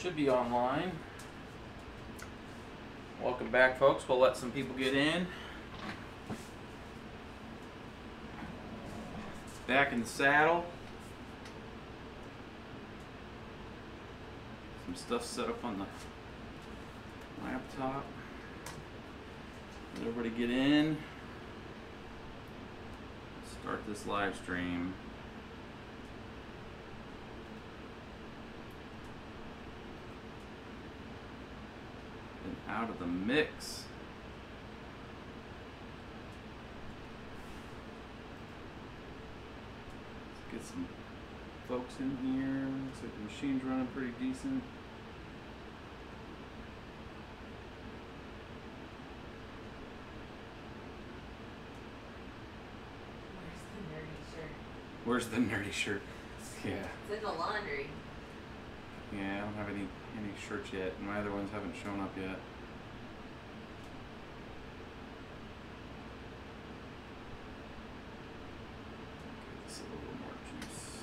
Should be online. Welcome back, folks. We'll let some people get in. Back in the saddle. Some stuff set up on the laptop. Let everybody get in. Start this live stream. Out of the mix. Let's get some folks in here. Looks like the machine's running pretty decent. Where's the nerdy shirt? Yeah. It's in the laundry. Yeah, I don't have any shirts yet. My other ones haven't shown up yet. Give this a little more juice.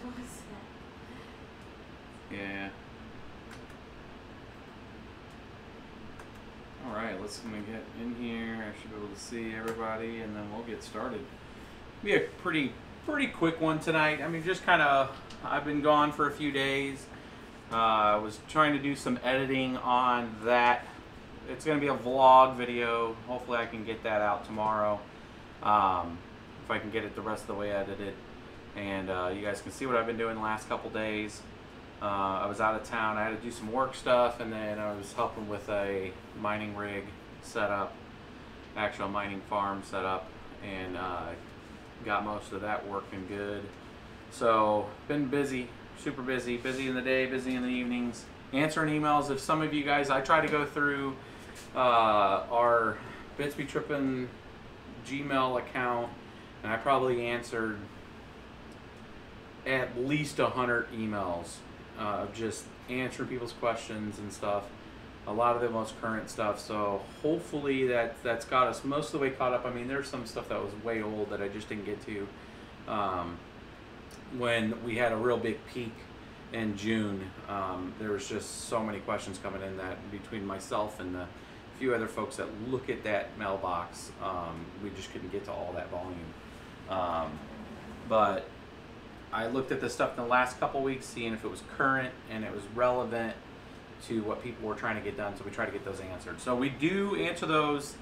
What was that? Yeah. Alright, let's get in here. I should be able to see everybody and then we'll get started. Be a pretty quick one tonight. I mean, just kind of, I've been gone for a few days. I was trying to do some editing on that. It's going to be a vlog video. Hopefully I can get that out tomorrow. If I can get it the rest of the way edited. And you guys can see what I've been doing the last couple days. I was out of town. I had to do some work stuff, and then I was helping with a mining rig setup, actual mining farm setup, and got most of that working good. So been busy, super busy, busy in the day, busy in the evenings, answering emails. If some of you guys, I try to go through our Bits Be Trippin' Gmail account, and I probably answered at least 100 emails. Just answering people's questions and stuff, a lot of the most current stuff. So hopefully that's got us most of the way caught up. I mean, there's some stuff that was way old that I just didn't get to when we had a real big peak in June. There was just so many questions coming in that between myself and the few other folks that look at that mailbox, we just couldn't get to all that volume. But I looked at this stuff in the last couple weeks, seeing if it was current and it was relevant to what people were trying to get done. So we try to get those answered. So we do answer those.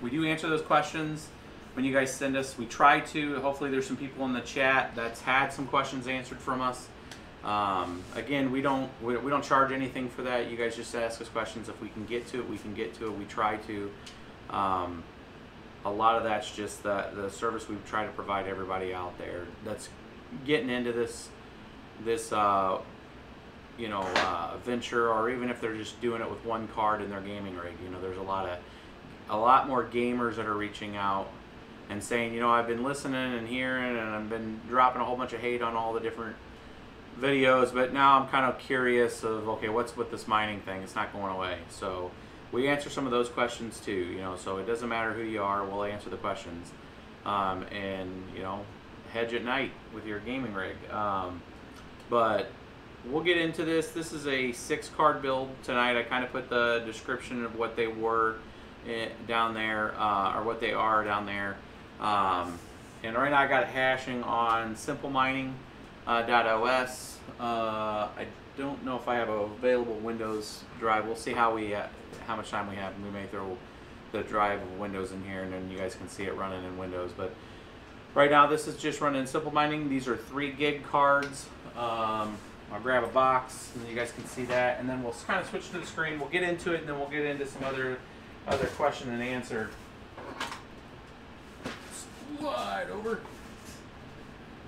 We do answer those questions when you guys send us. We try to. Hopefully, there's some people in the chat that's had some questions answered from us. Again, we don't charge anything for that. You guys just ask us questions. If we can get to it, we can get to it. We try to. A lot of that's just the service we try to provide everybody out there that's getting into this venture, or even if they're just doing it with one card in their gaming rig. You know, there's a lot more gamers that are reaching out and saying, you know, I've been listening and hearing, and I've been dropping a whole bunch of hate on all the different videos, but now I'm kind of curious of, okay, what's with this mining thing? It's not going away. So we answer some of those questions too, you know, so it doesn't matter who you are, we'll answer the questions. And, you know, hedge at night with your gaming rig. But we'll get into this. This is a 6-card build tonight. I kind of put the description of what they were down there, or what they are down there. And right now I got it hashing on simplemining.os. I don't know if I have a available Windows drive. We'll see how much time we have. We may throw the drive of Windows in here, and then you guys can see it running in Windows. But right now, this is just running Simple Mining. These are 3 gig cards. I'll grab a box, and you guys can see that. And then we'll kind of switch to the screen. We'll get into it, and then we'll get into some other question and answer. Slide over.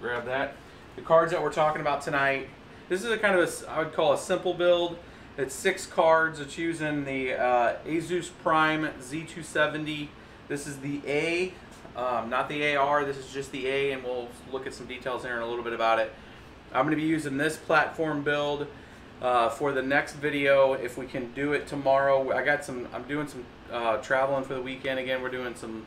Grab that. The cards that we're talking about tonight. This is a kind of I would call a simple build. It's 6 cards. It's using the Asus Prime Z270. This is the A, not the AR. This is just the A, and we'll look at some details here in a little bit about it. I'm going to be using this platform build for the next video if we can do it tomorrow. I'm doing some traveling for the weekend. Again, we're doing some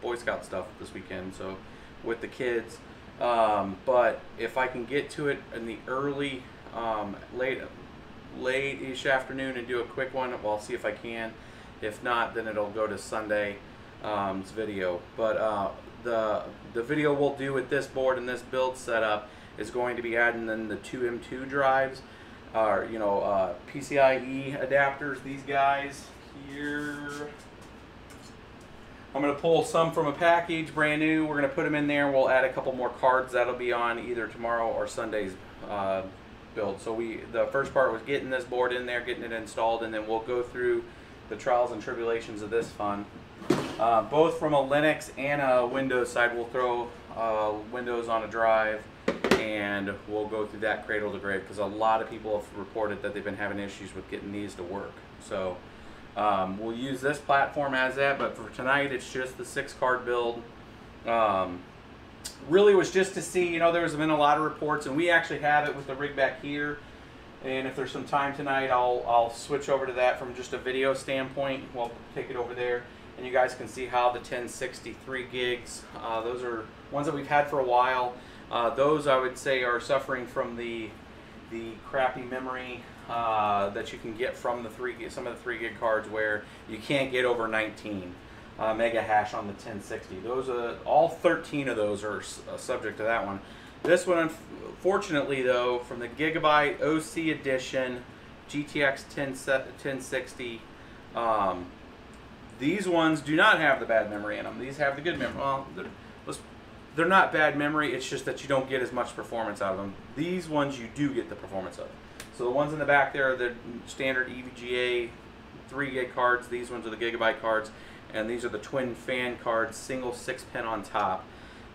Boy Scout stuff this weekend, so with the kids. But if I can get to it in the early, late-ish afternoon and do a quick one, well, I'll see if I can. If not, then it'll go to Sunday's video. But the video we'll do with this board and this build setup is going to be adding in the two M2 drives, PCIe adapters. These guys here, I'm going to pull some from a package, brand new. We're going to put them in there. We'll add a couple more cards that'll be on either tomorrow or Sunday's build. So the first part was getting this board in there, getting it installed, and then we'll go through the trials and tribulations of this fun. Both from a Linux and a Windows side. We'll throw Windows on a drive, and we'll go through that cradle to grave, because a lot of people have reported that they've been having issues with getting these to work. So we'll use this platform as that, but for tonight it's just the 6-card build. Really was just to see, there's been a lot of reports, and we actually have it with the rig back here. And if there's some time tonight, I'll switch over to that from just a video standpoint. We'll take it over there, and you guys can see how the 1060 3 gigs, those are ones that we've had for a while. Those I would say are suffering from the crappy memory that you can get from some of the 3 gig cards, where you can't get over 19 mega hash on the 1060. Those are all 13 of those are subject to that one. This one, unfortunately though, from the Gigabyte OC edition GTX 1060, these ones do not have the bad memory in them. These have the good memory. Well, they're not bad memory, it's just that you don't get as much performance out of them. These ones you do get the performance of. So the ones in the back there are the standard EVGA 3 gig cards. These ones are the Gigabyte cards, and these are the twin fan cards, single 6-pin on top.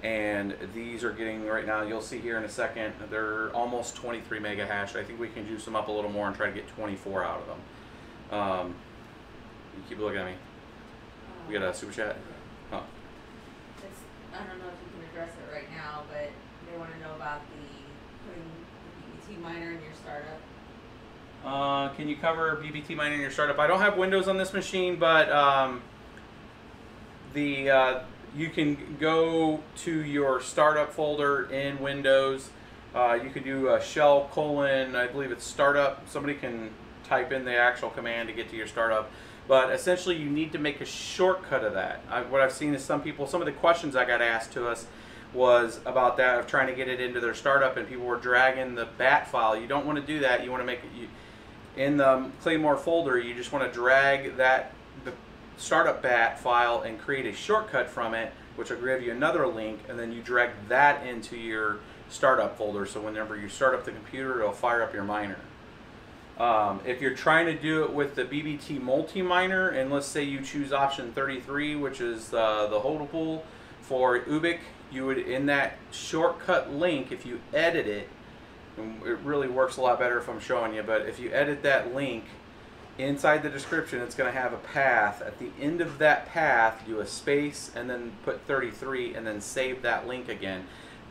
And these are getting, right now, you'll see here in a second, they're almost 23 mega hash. I think we can juice them up a little more and try to get 24 out of them. You keep looking at me. We got a super chat? Huh. I don't know if you can address it right now, but they want to know about putting the BBT miner in your startup. Can you cover BBT miner in your startup? I don't have Windows on this machine, but you can go to your startup folder in Windows. You could do a shell : I believe it's startup. Somebody can type in the actual command to get to your startup. But essentially, you need to make a shortcut of that. What I've seen is some of the questions I got asked to us was about that, of trying to get it into their startup, and people were dragging the BAT file. You don't want to do that. You want to make it in the Claymore folder. You just want to drag the startup BAT file and create a shortcut from it, which will give you another link, and then you drag that into your startup folder. So whenever you start up the computer, it'll fire up your miner. If you're trying to do it with the BBT multi-miner, and let's say you choose option 33, which is the holdable for Ubik, you would, in that shortcut link, if you edit it, and it really works a lot better if I'm showing you, but if you edit that link, inside the description it's going to have a path. At the end of that path, do a space and then put 33 and then save that link again.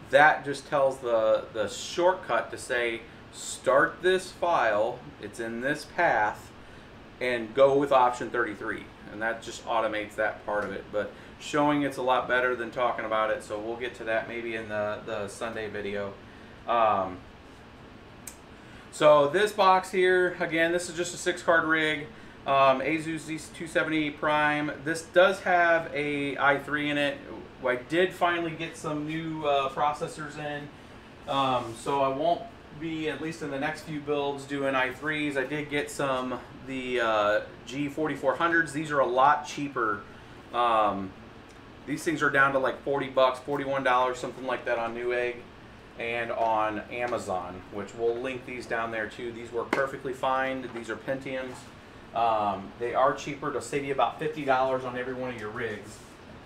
That just tells the shortcut to say, start this file, it's in this path, and go with option 33, and that just automates that part of it. But showing it's a lot better than talking about it, so we'll get to that maybe in the Sunday video. So this box here, again, this is just a 6-card rig, Asus Z270 Prime. This does have a i3 in it. I did finally get some new processors in, so I won't be, at least in the next few builds, doing i3s. I did get the G4400s. These are a lot cheaper. These things are down to like 40 bucks, $41, something like that on Newegg and on Amazon, which we'll link these down there too. These work perfectly fine. These are Pentiums. They are cheaper. They'll save you about $50 on every one of your rigs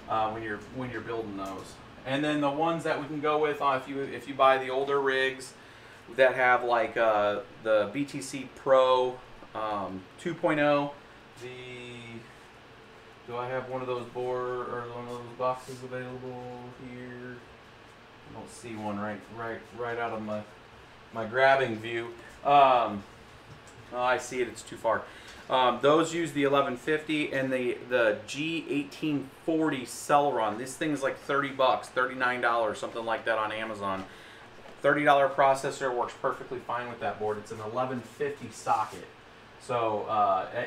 when you're building those. And then the ones that we can go with, if you buy the older rigs that have like the BTC Pro 2.0, do I have one of those one of those boxes available here? I don't see one right out of my grabbing view. Oh, I see it. It's too far. Those use the 1150 and the G1840 Celeron. This thing's like 30 bucks, $39, something like that on Amazon. $30 processor, works perfectly fine with that board. It's an 1150 socket. So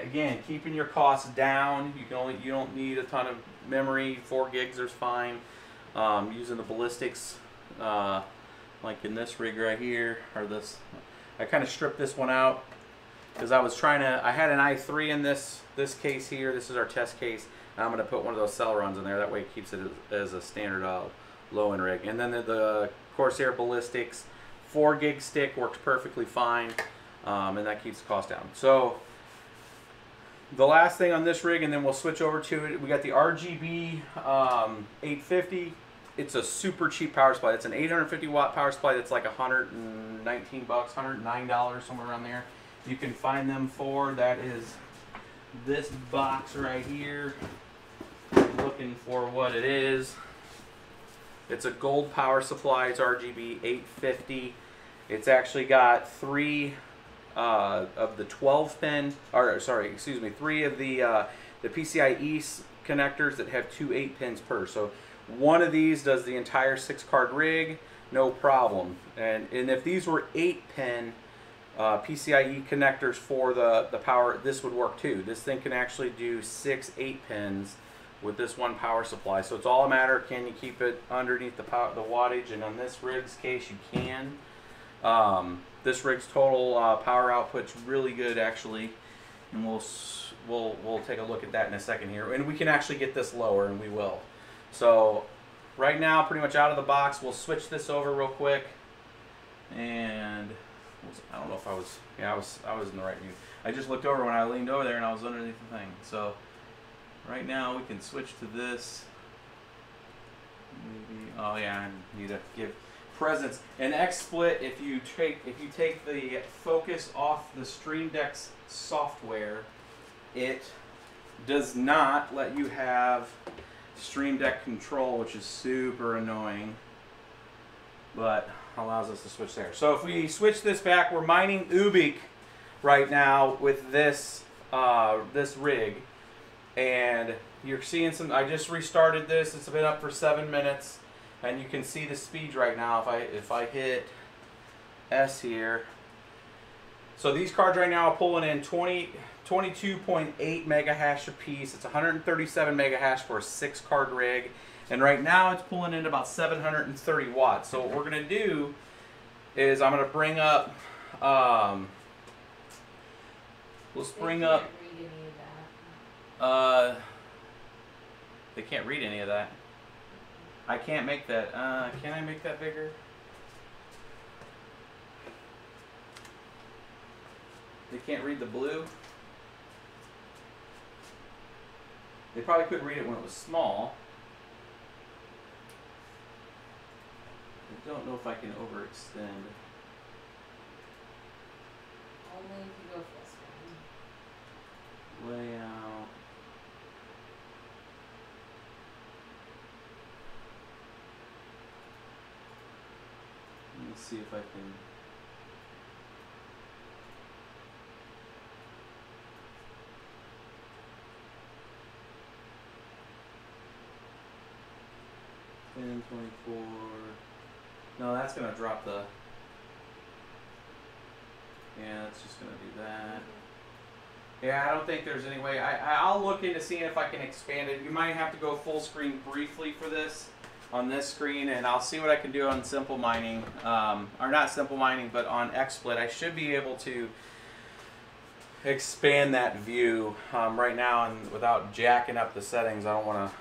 again, keeping your costs down. You don't need a ton of memory. 4 gigs is fine. Using the ballistics, like in this rig right here, or this. I kind of stripped this one out because I was trying to. I had an i3 in this case here. This is our test case. And I'm going to put one of those Celerons in there. That way it keeps it as a standard low-end rig. And then the Corsair ballistics 4 gig stick works perfectly fine, and that keeps the cost down. So the last thing on this rig, and then we'll switch over to it, we got the RGB 850. It's a super cheap power supply. It's an 850 watt power supply that's like 119 bucks, $109, somewhere around there. You can find them for, that is this box right here. Looking for what it is. It's a gold power supply. It's RGB 850. It's actually got 3 of the 12 pin, or sorry, excuse me, 3 of the PCIe connectors that have 2 8 pins per. So one of these does the entire 6-card rig, no problem. And if these were 8 pin PCIe connectors for the power, this would work too. This thing can actually do 6 8 pins with this one power supply. So it's all a matter, can you keep it underneath the wattage? And on this rig's case, you can. This rig's total power output's really good, actually, and we'll take a look at that in a second here. And we can actually get this lower, and we will. So right now, pretty much out of the box, we'll switch this over real quick. And I don't know if I was, yeah, I was in the right view. I just looked over when I leaned over there, and I was underneath the thing. So right now we can switch to this. Maybe, oh yeah, I need to give presence. An XSplit, if you take the focus off the Stream Deck's software, it does not let you have Stream Deck control, which is super annoying, but allows us to switch there. So if we switch this back, we're mining Ubik right now with this this rig. And you're seeing some, I just restarted this, it's been up for 7 minutes, and you can see the speeds right now if I hit S here. So these cards right now are pulling in 22.8 mega hash a piece. It's 137 mega hash for a 6-card rig, and right now it's pulling in about 730 watts. So what we're going to do is I'm going to bring up, let's bring up, they can't read any of that. I can't make that. Can I make that bigger? They can't read the blue. They probably couldn't read it when it was small. I don't know if I can overextend. Only if you go full screen. Layout. Let me see if I can. And 24. No, that's gonna drop the. Yeah, that's just gonna do that. Yeah, I don't think there's any way. I'll look into seeing if I can expand it. You might have to go full screen briefly for this on this screen, and I'll see what I can do on simple mining, or not simple mining, but on XSplit. I should be able to expand that view right now, and without jacking up the settings. I don't want to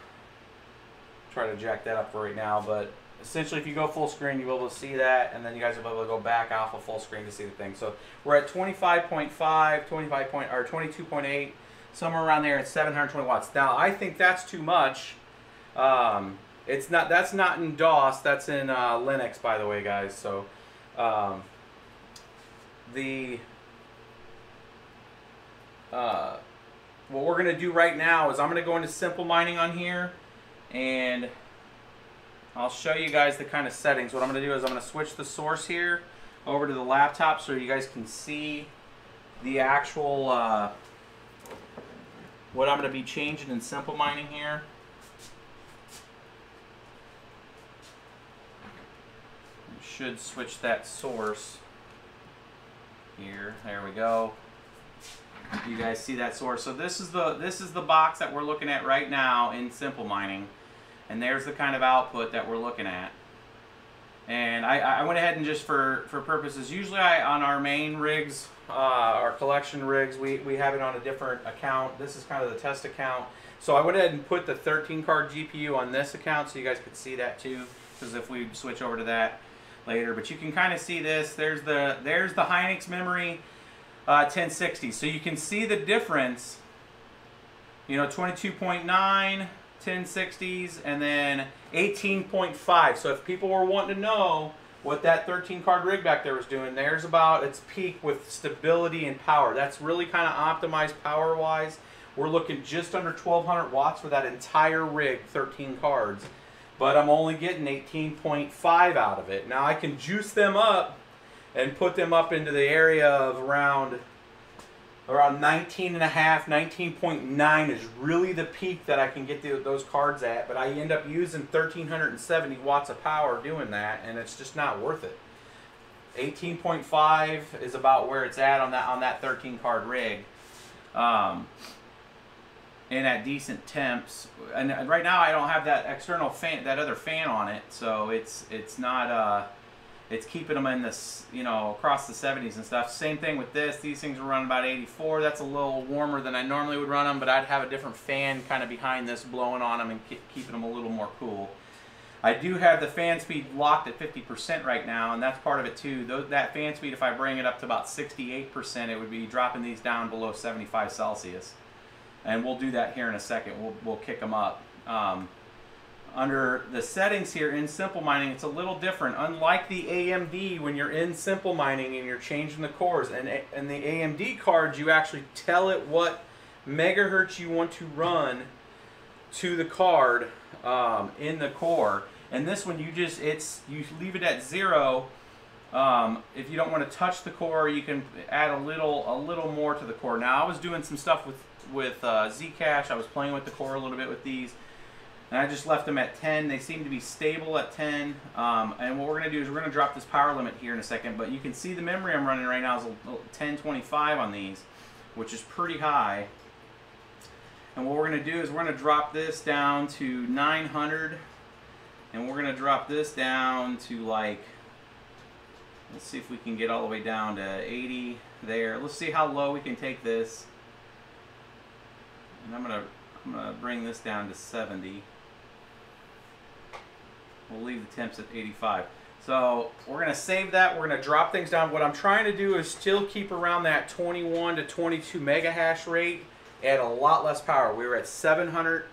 try to jack that up for right now, but essentially if you go full screen, you'll be able to see that, and then you guys will be able to go back off of full screen to see the thing. So we're at 25.5, 22.8, somewhere around there at 720 watts. Now I think that's too much. It's not. That's not in DOS. That's in Linux, by the way, guys. So what we're gonna do right now is I'm gonna go into simple mining on here, and I'll show you guys the kind of settings. What I'm going to do is I'm going to switch the source here over to the laptop so you guys can see the actual what I'm going to be changing in simple mining here. Should switch that source here. There we go. You guys see that source. So this is the box that we're looking at right now in simple mining, and there's the kind of output that we're looking at. And I went ahead and just for purposes, usually on our main rigs, our collection rigs, we have it on a different account. This is kind of the test account. So I went ahead and put the 13 card GPU on this account so you guys could see that too, because if we switch over to that later, but you can kind of see this. There's the Hynix memory 1060. So you can see the difference. You know, 22.9 1060s and then 18.5. So if people were wanting to know what that 13 card rig back there was doing, there's about its peak with stability and power. That's really kind of optimized power wise. We're looking just under 1200 watts for that entire rig, 13 cards. But I'm only getting 18.5 out of it. Now I can juice them up and put them up into the area of around 19.5, 19.9 is really the peak that I can get those cards at. But I end up using 1370 watts of power doing that, and it's just not worth it. 18.5 is about where it's at on that 13 card rig. And at decent temps, and right now I don't have that external fan, that other fan on it, so it's not it's keeping them in this, you know, across the 70s and stuff. Same thing with this. These things are running about 84. That's a little warmer than I normally would run them, but I'd have a different fan kind of behind this blowing on them and keeping them a little more cool. I do have the fan speed locked at 50% right now, and that's part of it too. That fan speed, if I bring it up to about 68%, it would be dropping these down below 75 Celsius. And we'll do that here in a second. We'll kick them up. Under the settings here in simple mining, it's a little different. Unlike the AMD, when you're in simple mining and you're changing the cores, and the AMD cards, you actually tell it what megahertz you want to run to the card in the core. And this one, you leave it at 0. If you don't want to touch the core, you can add a little more to the core. Now I was doing some stuff with ZCash. I was playing with the core a little bit with these, and I just left them at 10. They seem to be stable at 10. And what we're going to do is we're going to drop this power limit here in a second, but you can see the memory I'm running right now is a 1025 on these, which is pretty high. And what we're going to do is we're going to drop this down to 900, and we're going to drop this down to, like, let's see if we can get all the way down to 80 there. Let's see how low we can take this. And I'm gonna bring this down to 70. We'll leave the temps at 85. So we're gonna save that. We're gonna drop things down. What I'm trying to do is still keep around that 21 to 22 mega hash rate at a lot less power. We were at 700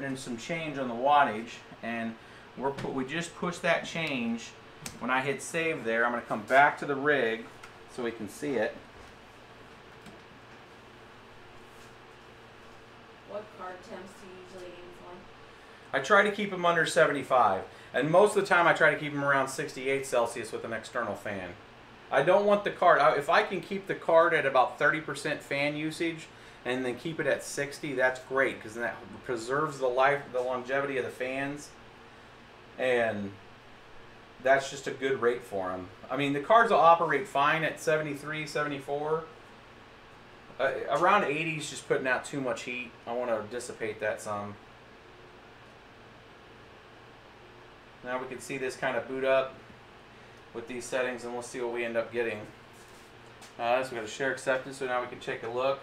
and some change on the wattage, and we just pushed that change. When I hit save there, I'm gonna come back to the rig so we can see it. What card temps do you usually aim for? I try to keep them under 75, and most of the time I try to keep them around 68 Celsius with an external fan. I don't want the card, if I can keep the card at about 30% fan usage and then keep it at 60, that's great, because that preserves the longevity of the fans, and that's just a good rate for them. I mean, the cards will operate fine at 73, 74. Around 80 is just putting out too much heat. I want to dissipate that some. Now we can see this kind of boot up with these settings, and we'll see what we end up getting. So we got a share acceptance, so now we can take a look.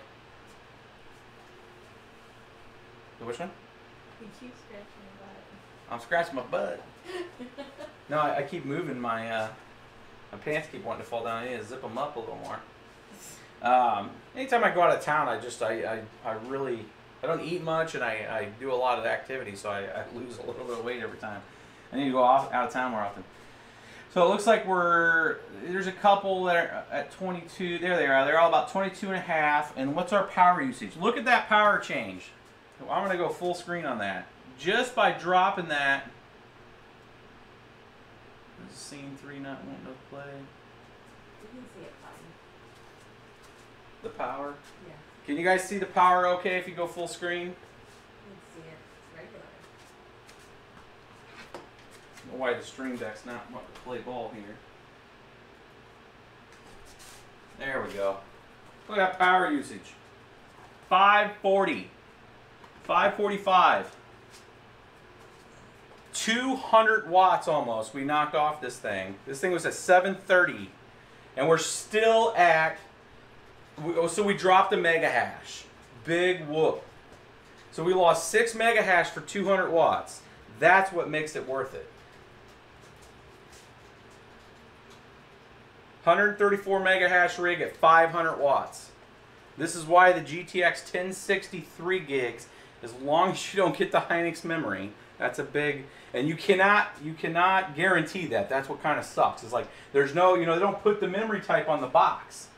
Which one? You keep scratching your butt. I'm scratching my butt. No, I keep moving my pants keep wanting to fall down. I need to zip them up a little more. Anytime I go out of town, I don't eat much, and I do a lot of activity, so I lose a little bit of weight every time. I need to go out of town more often. So it looks like there's a couple that are at 22. There they are. They're all about 22.5. And what's our power usage? Look at that power change. I'm going to go full screen on that. Just by dropping that. Is scene 3 not wanting to play? You can see it fine. The power? Yeah. Can you guys see the power okay if you go full screen? You can see it. It's regular. I don't know why the Stream Deck's not wanting to play ball here. There we go. Look at that power usage. 540. 545. 200 watts almost. We knocked off this thing. This thing was at 730. And we're still at... So we dropped a mega hash. Big whoop. So we lost 6 mega hash for 200 watts. That's what makes it worth it. 134 mega hash rig at 500 watts. This is why the GTX 1060 3 gigs, as long as you don't get the Hynix memory, that's a big, and you cannot guarantee that. That's what kind of sucks. It's like there's no, they don't put the memory type on the box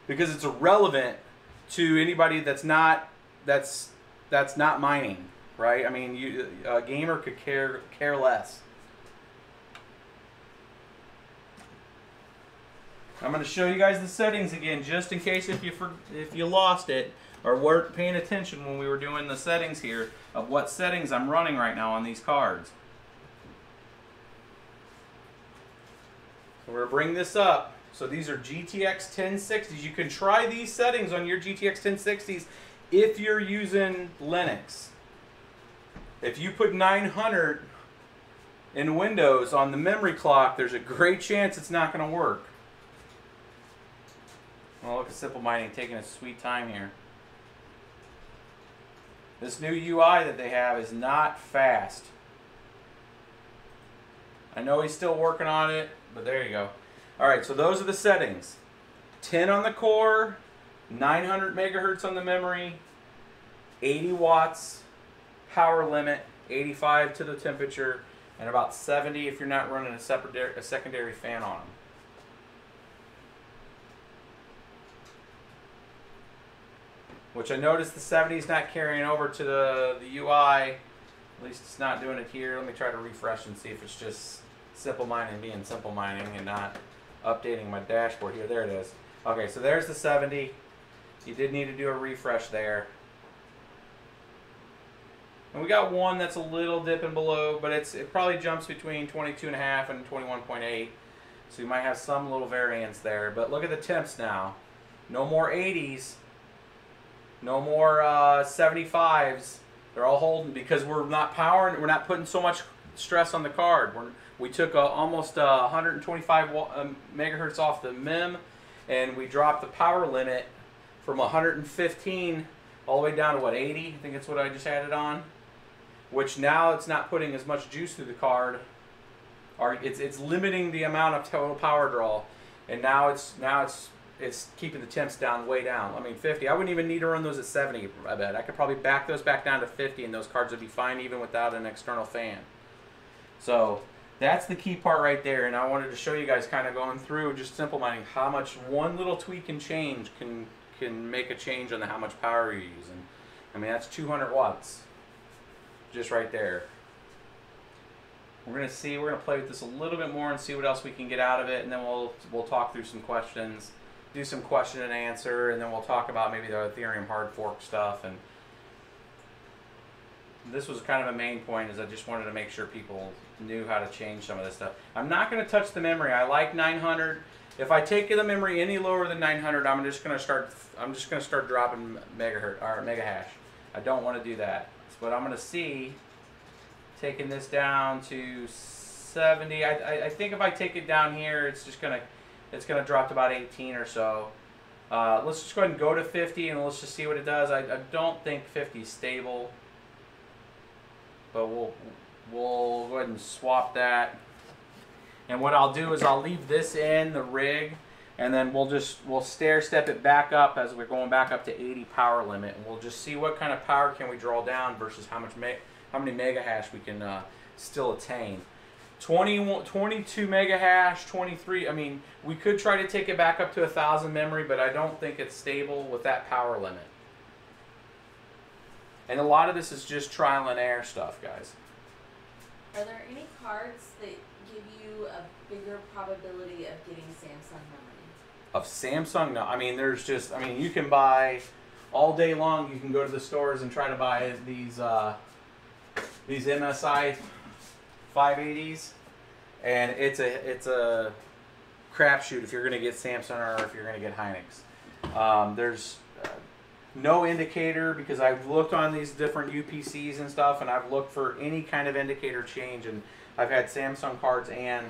because it's irrelevant to anybody that's not mining, right? I mean, a gamer could care less. I'm going to show you guys the settings again, just in case if you lost it or weren't paying attention when we were doing the settings here of what settings I'm running right now on these cards. So we're going to bring this up. So these are GTX 1060s. You can try these settings on your GTX 1060s if you're using Linux. If you put 900 in Windows on the memory clock, there's a great chance it's not going to work. Oh, look at Simple Mining taking a sweet time here. This new UI that they have is not fast. I know he's still working on it, but there you go. Alright, so those are the settings. 10 on the core, 900 megahertz on the memory, 80 watts power limit, 85 to the temperature, and about 70 if you're not running a secondary fan on them. Which I noticed the 70 is not carrying over to the UI. At least it's not doing it here. Let me try to refresh and see if it's just Simple Mining being Simple Mining and not updating my dashboard here. There it is. Okay, so there's the 70. You did need to do a refresh there. And we got one that's a little dipping below, but it probably jumps between 22.5 and 21.8. So you might have some little variance there. But look at the temps now. No more 80s. No more 75s. They're all holding because we're not powering. We're not putting so much stress on the card. We took almost 125 megahertz off the MEM, and we dropped the power limit from 115 all the way down to what, 80? I think that's what I just added on. Which now it's not putting as much juice through the card. Or it's limiting the amount of total power draw, and now it's keeping the temps down, way down. I mean, 50. I wouldn't even need to run those at 70, I bet. I could probably back those back down to 50, and those cards would be fine even without an external fan. So that's the key part right there, and I wanted to show you guys kind of going through just Simple Mining how much one little tweak and change can make a change on how much power you're using. I mean, that's 200 watts just right there. We're going to play with this a little bit more and see what else we can get out of it, and then we'll talk through some questions. Do some question and answer, and then we'll talk about maybe the Ethereum Hardfork stuff. And this was kind of a main point, is I just wanted to make sure people knew how to change some of this stuff. I'm not going to touch the memory. I like 900. If I take the memory any lower than 900, I'm just going to start dropping megahertz or mega hash. I don't want to do that. But I'm going to see taking this down to 70. I think if I take it down here, it's gonna drop to about 18 or so. Let's just go ahead and go to 50 and let's just see what it does. I don't think 50 is stable, but we'll go ahead and swap that. And what I'll do is I'll leave this in the rig, and then we'll stair step it back up as we're going back up to 80 power limit, and we'll just see what kind of power can we draw down versus how many mega hash we can still attain. 22 mega hash, 23. I mean, we could try to take it back up to 1,000 memory, but I don't think it's stable with that power limit. And a lot of this is just trial and error stuff, guys. Are there any cards that give you a bigger probability of getting Samsung memory? Of Samsung, no. I mean, there's just, I mean, you can buy all day long. You can go to the stores and try to buy these MSI 580s, and it's a crapshoot if you're going to get Samsung or if you're going to get Hynix. There's no indicator, because I've looked on these different UPCs and stuff, and I've looked for any kind of indicator change, and I've had Samsung cards and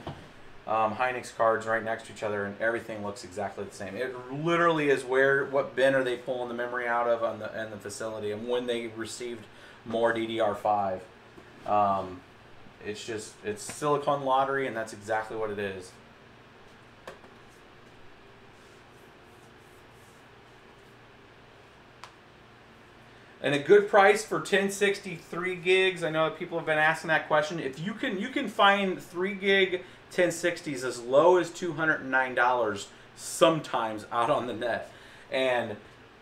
Hynix cards right next to each other, and everything looks exactly the same. It literally is what bin are they pulling the memory out of in the facility, and when they received more DDR5. It's silicon lottery, and that's exactly what it is. And a good price for 1063 gigs. I know that people have been asking that question. If you can find 3 gig 1060s as low as $209 sometimes out on the net. And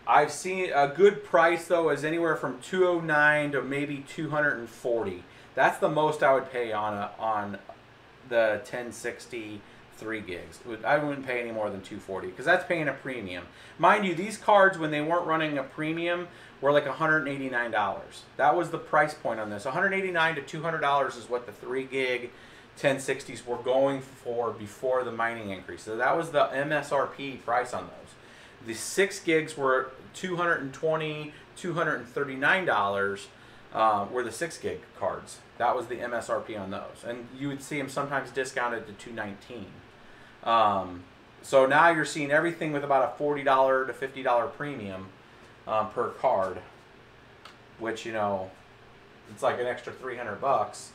I've seen a good price though is anywhere from $209 to maybe $240. That's the most I would pay on the 1060 3 gigs. I wouldn't pay any more than $240 because that's paying a premium. Mind you, these cards, when they weren't running a premium, were like $189. That was the price point on this. $189 to $200 is what the 3 gig 1060s were going for before the mining increase. So that was the MSRP price on those. The 6 gigs were $220, $239 were the 6 gig cards. That was the MSRP on those. And you would see them sometimes discounted to $219. So now you're seeing everything with about a $40 to $50 premium per card, which, you know, it's like an extra $300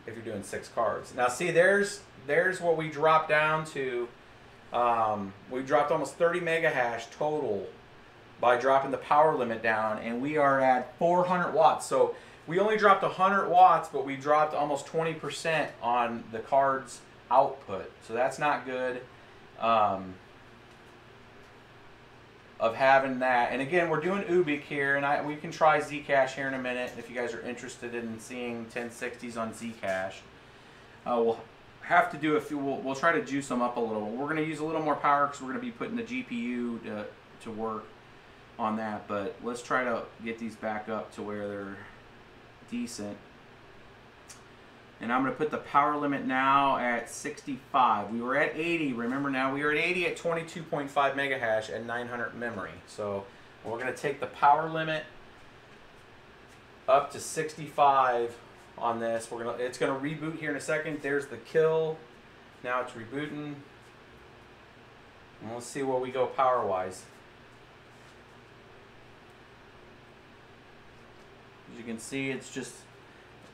if you're doing 6 cards. Now see, there's what we dropped down to. We dropped almost 30 mega hash total by dropping the power limit down, and we are at 400 watts. So we only dropped 100 watts, but we dropped almost 20% on the card's output. So that's not good. Of having that. And again, we're doing Ubik here, and we can try ZCash here in a minute if you guys are interested in seeing 1060s on ZCash. We'll have to do a few, we'll try to juice them up a little. We're going to use a little more power because we're going to be putting the GPU to work on that, but let's try to get these back up to where they're decent. And I'm going to put the power limit now at 65. We were at 80. Remember now, we are at 80 at 22.5 mega hash and 900 memory. So we're going to take the power limit up to 65 on this. It's going to reboot here in a second. There's the kill. Now it's rebooting. And let's see where we go power-wise. As you can see, it's just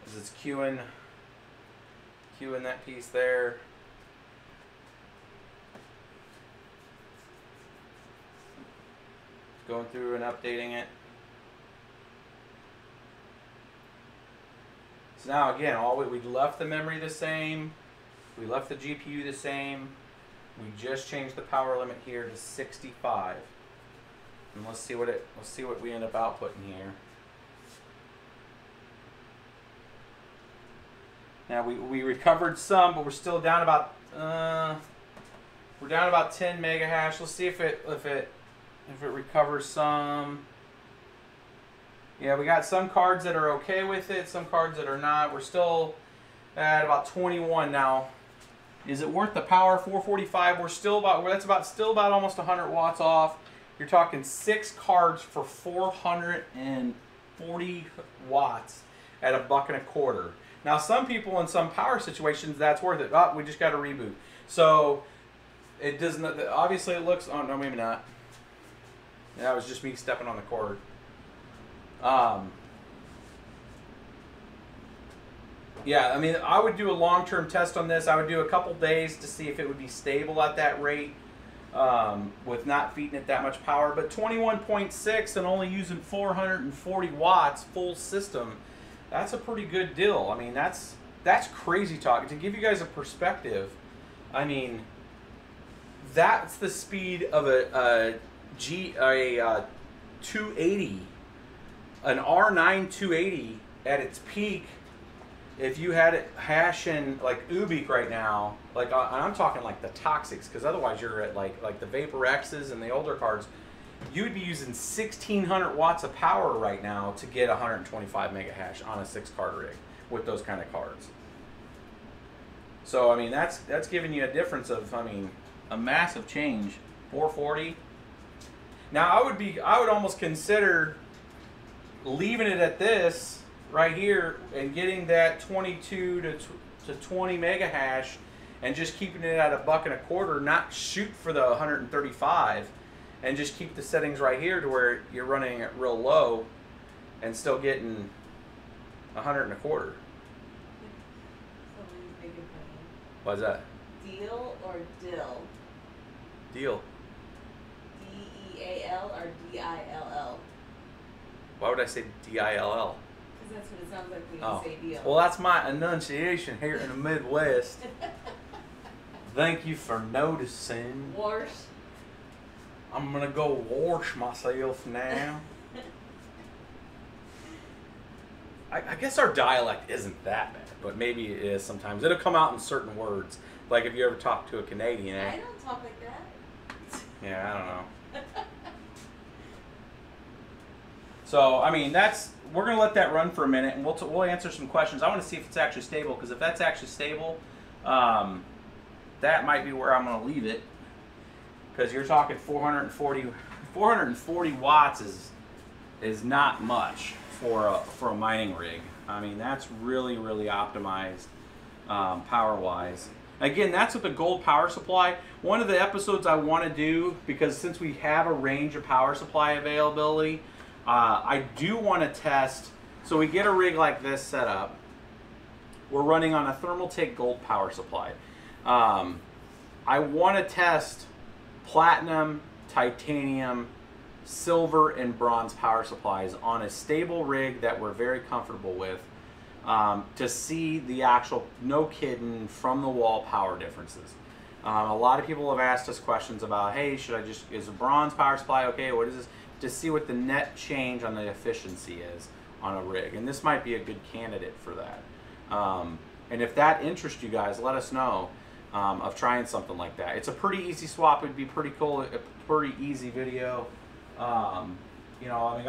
as it's queuing that piece there. Going through and updating it. So now again, we left the memory the same, we left the GPU the same, we just changed the power limit here to 65. And let's see what we end up outputting here. Now we recovered some, but we're still down about 10 mega hash. Let's see if it recovers some. Yeah, we got some cards that are okay with it, some cards that are not. We're still at about 21 now. Is it worth the power? 445. We're still still about almost 100 watts off. You're talking 6 cards for 440 watts at $1.25. Now, some people in some power situations, that's worth it. Oh, we just got to reboot. So, it doesn't, obviously it looks, oh, no, maybe not. That was just me stepping on the cord. Yeah, I mean, I would do a long-term test on this. I would do a couple days to see if it would be stable at that rate with not feeding it that much power. But 21.6 and only using 440 watts full system, that's a pretty good deal. I mean, that's crazy talk. To give you guys a perspective, I mean, that's the speed of a 280, an R9 280 at its peak if you had it hashing like Ubik right now, like I'm talking like the Toxics, because otherwise you're at like the Vapor X's and the older cards, you would be using 1600 watts of power right now to get 125 mega hash on a 6-card rig with those kind of cards. So I mean that's giving you a difference of, I mean, a massive change. 440. Now I would almost consider leaving it at this right here and getting that 22 to 20 mega hash and just keeping it at $1.25, not shoot for the 135, and just keep the settings right here to where you're running it real low and still getting 125. What's that? Deal or dill? Deal. D-E-A-L or D-I-L-L? Why would I say D-I-L-L? Because that's what it sounds like when you say deal. Well, that's my enunciation here in the Midwest. Thank you for noticing. Wash. I'm going to go wash myself now. I guess our dialect isn't that bad, but maybe it is sometimes. It'll come out in certain words. Like if you ever talk to a Canadian. I don't talk like that. Yeah, I don't know. So, I mean, we're going to let that run for a minute, and we'll answer some questions. I want to see if it's actually stable, because if that's actually stable, that might be where I'm going to leave it. Because you're talking 440 watts is not much for a mining rig. I mean, that's really, really optimized power-wise. Again, that's with the gold power supply. One of the episodes I want to do, because since we have a range of power supply availability, I do want to test. So we get a rig like this set up. We're running on a Thermaltake gold power supply. I want to test platinum, titanium, silver, and bronze power supplies on a stable rig that we're very comfortable with, to see the actual, no kidding, from the wall power differences. A lot of people have asked us questions about, hey, is a bronze power supply okay? What is this? To see what the net change on the efficiency is on a rig. And this might be a good candidate for that. And if that interests you guys, let us know of trying something like that. It's a pretty easy swap. It'd be pretty cool, a pretty easy video. You know,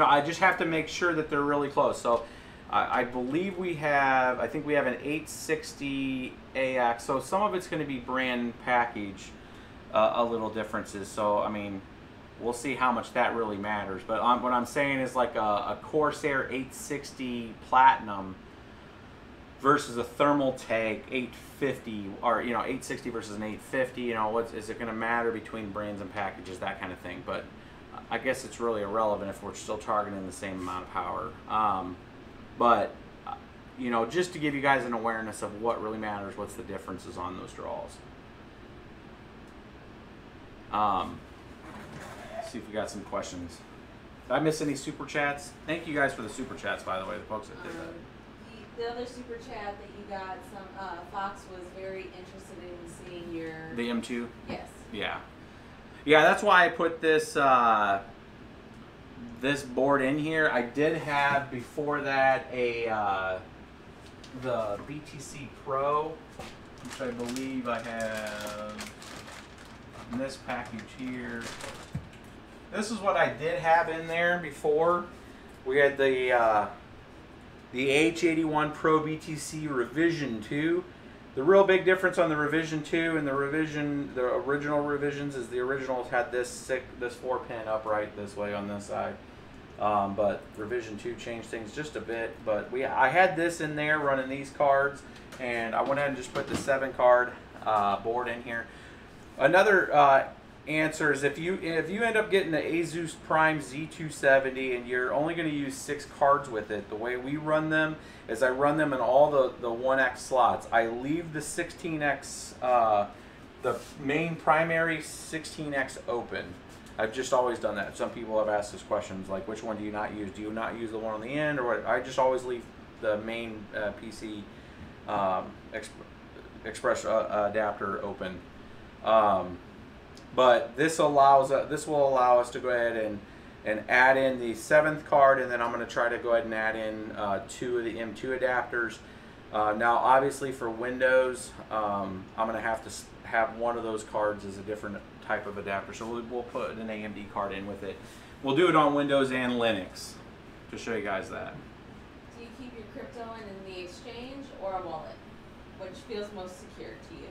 I just have to make sure that they're really close. So I believe I think we have an 860 AX. So some of it's going to be brand package, a little differences. So, I mean, we'll see how much that really matters. But what I'm saying is like a Corsair 860 Platinum versus a Thermaltake 850, or 860 versus an 850. Is it going to matter between brands and packages, that kind of thing? But I guess it's really irrelevant if we're still targeting the same amount of power. But just to give you guys an awareness of what really matters, what's the differences on those draws. Let's see if we got some questions. Did I miss any super chats? Thank you guys for the super chats, by the way, the folks that did that. The other super chat that you got, Fox was very interested in seeing the M2. Yes. Yeah, that's why I put this this board in here. I did have before that the BTC Pro, which I believe I have in this package here. This is what I did have in there before. We had the H81 Pro BTC Revision 2. The real big difference on the Revision 2 and the original revisions is the originals had this 4-pin upright this way on this side. But Revision 2 changed things just a bit. But I had this in there running these cards, and I went ahead and just put the 7-card board in here. Another answer is if you end up getting the Asus Prime Z270 and you're only going to use 6 cards with it, the way we run them is I run them in all the 1X slots. I leave the 16X, the main primary 16X open. I've just always done that. Some people have asked us questions like, which one do you not use? Do you not use the one on the end, or what? I just always leave the main PC express adapter open. But this will allow us to go ahead and and add in the 7th card, and then I'm going to try to go ahead and add in 2 of the M2 adapters. Now obviously for Windows, I'm going to have one of those cards as a different type of adapter, so we'll put an AMD card in with it. We'll do it on Windows and Linux to show you guys that. Do you keep your crypto in the exchange or a wallet? Which feels most secure to you?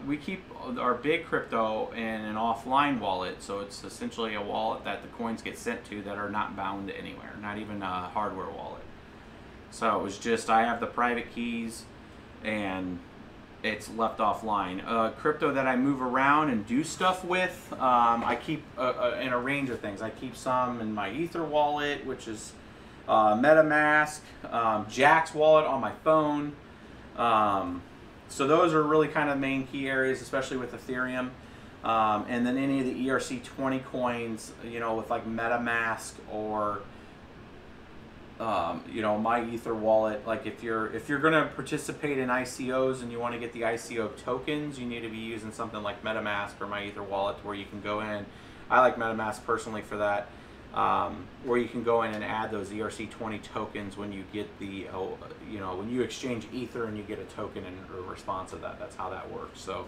We keep our big crypto in an offline wallet, so it's essentially a wallet that the coins get sent to that are not bound to anywhere, not even a hardware wallet. So it was just, I have the private keys and it's left offline. Crypto that I move around and do stuff with, I keep in a range of things. I keep some in my Ether wallet, which is MetaMask, Jack's wallet on my phone. So those are really kind of main key areas, especially with Ethereum. And then any of the ERC20 coins, you know, with like MetaMask or you know, my Ether wallet. Like if you're going to participate in ICOs and you want to get the ICO tokens, you need to be using something like MetaMask or my Ether wallet, where you can go in. I like MetaMask personally for that, where you can go in and add those ERC20 tokens when you get the, you know, when you exchange Ether and you get a token in response to that. That's how that works. So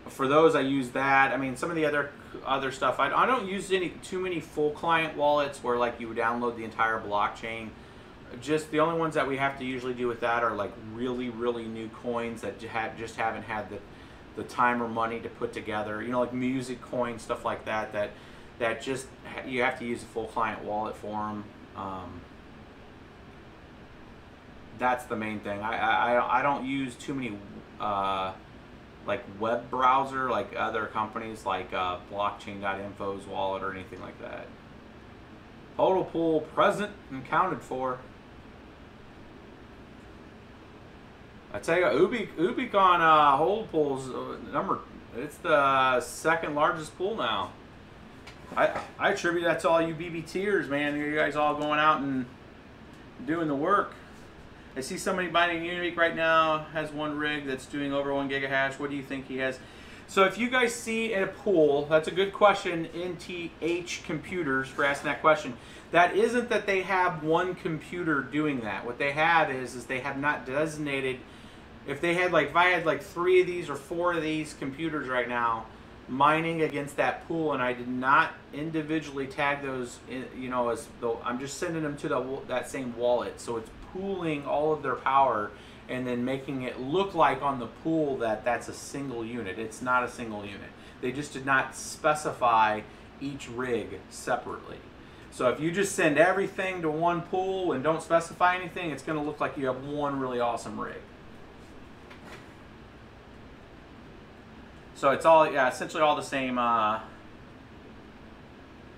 for those, I use that. I mean, some of the other stuff, I don't use too many full client wallets where like you would download the entire blockchain. Just the only ones that we have to usually do with that are like really new coins that just haven't had the time or money to put together. You know, like music coins, stuff like that. That just, you have to use a full client wallet for them. That's the main thing. I don't use too many like web browser like other companies like blockchain.info's wallet or anything like that. Total pool present and counted for. I tell you, Ubik on hold pools it's the second largest pool now. I attribute that to all you BBTers, man. You guys all going out and doing the work. I see somebody buying a Unique right now, has one rig that's doing over 1 gigahash. What do you think he has? So if you guys see in a pool, that's a good question, NTH Computers, for asking that question. That isn't that they have one computer doing that. What they have is they have not designated, if they had like, if I had like 3 of these or 4 of these computers right now mining against that pool, and I did not individually tag those, you know, as though I'm just sending them to that same wallet. So it's pooling all of their power and then making it look like on the pool that that's a single unit. It's not a single unit. They just did not specify each rig separately. So if you just send everything to one pool and don't specify anything, it's going to look like you have one really awesome rig. So it's all, yeah, essentially all the same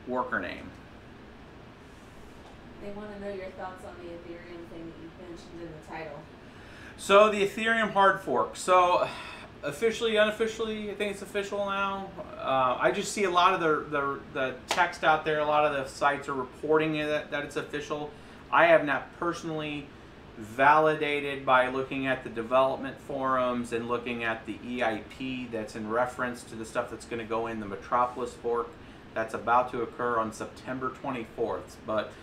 worker name. They want to know your thoughts on the Ethereum thing that you mentioned in the title. So the Ethereum Hardfork. So officially, unofficially, I think it's official now. I just see a lot of the text out there. A lot of the sites are reporting that it's official. I have not personally validated by looking at the development forums and looking at the EIP that's in reference to the stuff that's going to go in the Metropolis fork that's about to occur on September 24th. But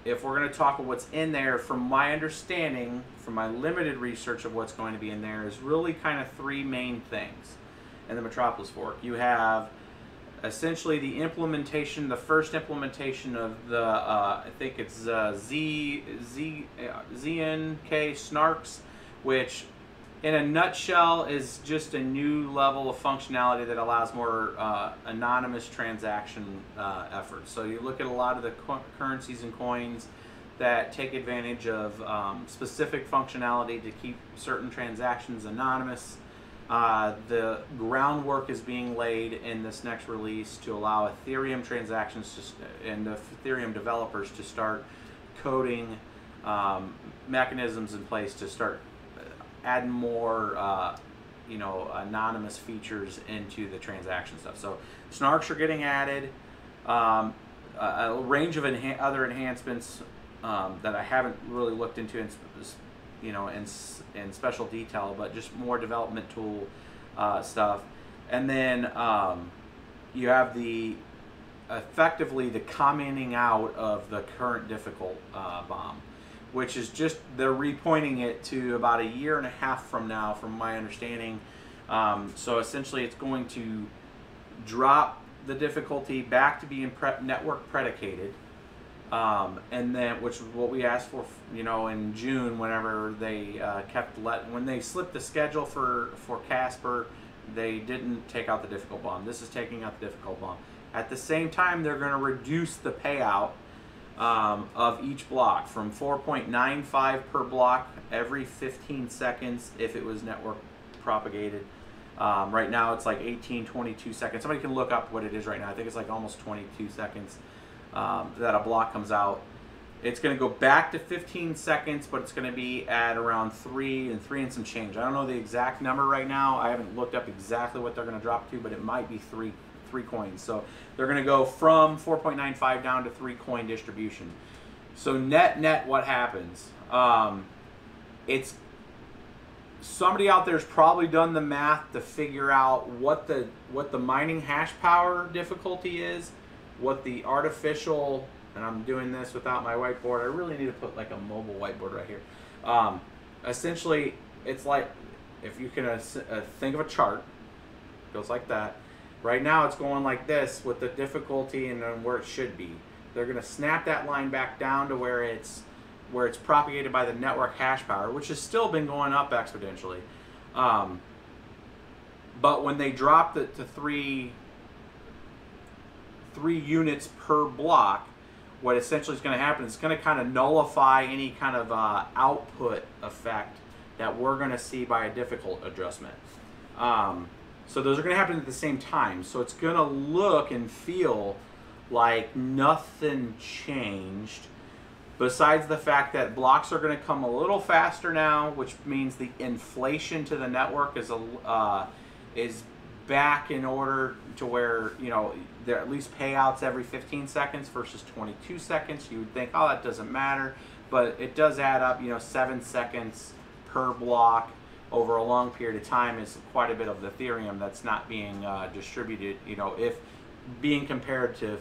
if we're going to talk about what's in there, from my understanding, from my limited research of what's going to be in there, is really kind of 3 main things in the Metropolis fork. You have essentially the implementation, the first implementation of the, I think it's ZNK Snarks, which in a nutshell is just a new level of functionality that allows more anonymous transaction efforts. So you look at a lot of the currencies and coins that take advantage of specific functionality to keep certain transactions anonymous. The groundwork is being laid in this next release to allow Ethereum transactions and the Ethereum developers to start coding mechanisms in place to start adding more you know, anonymous features into the transaction stuff. So snarks are getting added, a range of other enhancements that I haven't really looked into in special detail, but just more development tool stuff. And then you have effectively the commenting out of the current difficult bomb, which is just, they're repointing it to about 1.5 years from now, from my understanding. So essentially it's going to drop the difficulty back to being network predicated. And then, which is what we asked for, you know, in June, whenever they when they slipped the schedule for Casper, they didn't take out the difficult bomb. This is taking out the difficult bomb. At the same time, they're going to reduce the payout of each block from 4.95 per block every 15 seconds if it was network propagated. Right now it's like 22 seconds. Somebody can look up what it is right now. I think it's like almost 22 seconds that a block comes out. It's going to go back to 15 seconds, but it's going to be at around 3 and some change. I don't know the exact number right now. I haven't looked up exactly what they're going to drop to, but it might be 3 coins. So they're going to go from 4.95 down to 3 coin distribution. So net what happens? It's somebody out there's probably done the math to figure out what the mining hash power difficulty is, what the artificial, and I'm doing this without my whiteboard. I really need to put like a mobile whiteboard right here. Essentially, it's like, if you can think of a chart, it goes like that. Right now it's going like this with the difficulty and then where it should be. They're going to snap that line back down to where it's propagated by the network hash power, which has still been going up exponentially. But when they drop it to 3 units per block, what essentially is going to happen is it's going to kind of nullify any kind of output effect that we're going to see by a difficult adjustment. So those are going to happen at the same time. So it's going to look and feel like nothing changed, besides the fact that blocks are going to come a little faster now, which means the inflation to the network is back in order to where, you know, there are at least payouts every 15 seconds versus 22 seconds. You would think, oh, that doesn't matter, but it does add up. You know, 7 seconds per block over a long period of time is quite a bit of Ethereum that's not being distributed, you know, if being compared to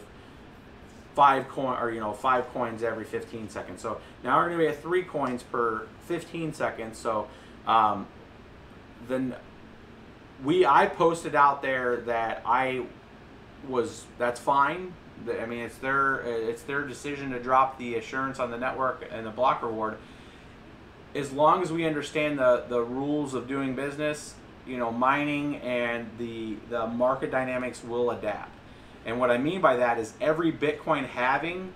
5 coins every 15 seconds. So now we're going to be at 3 coins per 15 seconds. So then I posted out there that that's fine. I mean, it's their decision to drop the assurance on the network and the block reward. As long as we understand the rules of doing business, you know, mining and the market dynamics will adapt. And what I mean by that is every Bitcoin halving,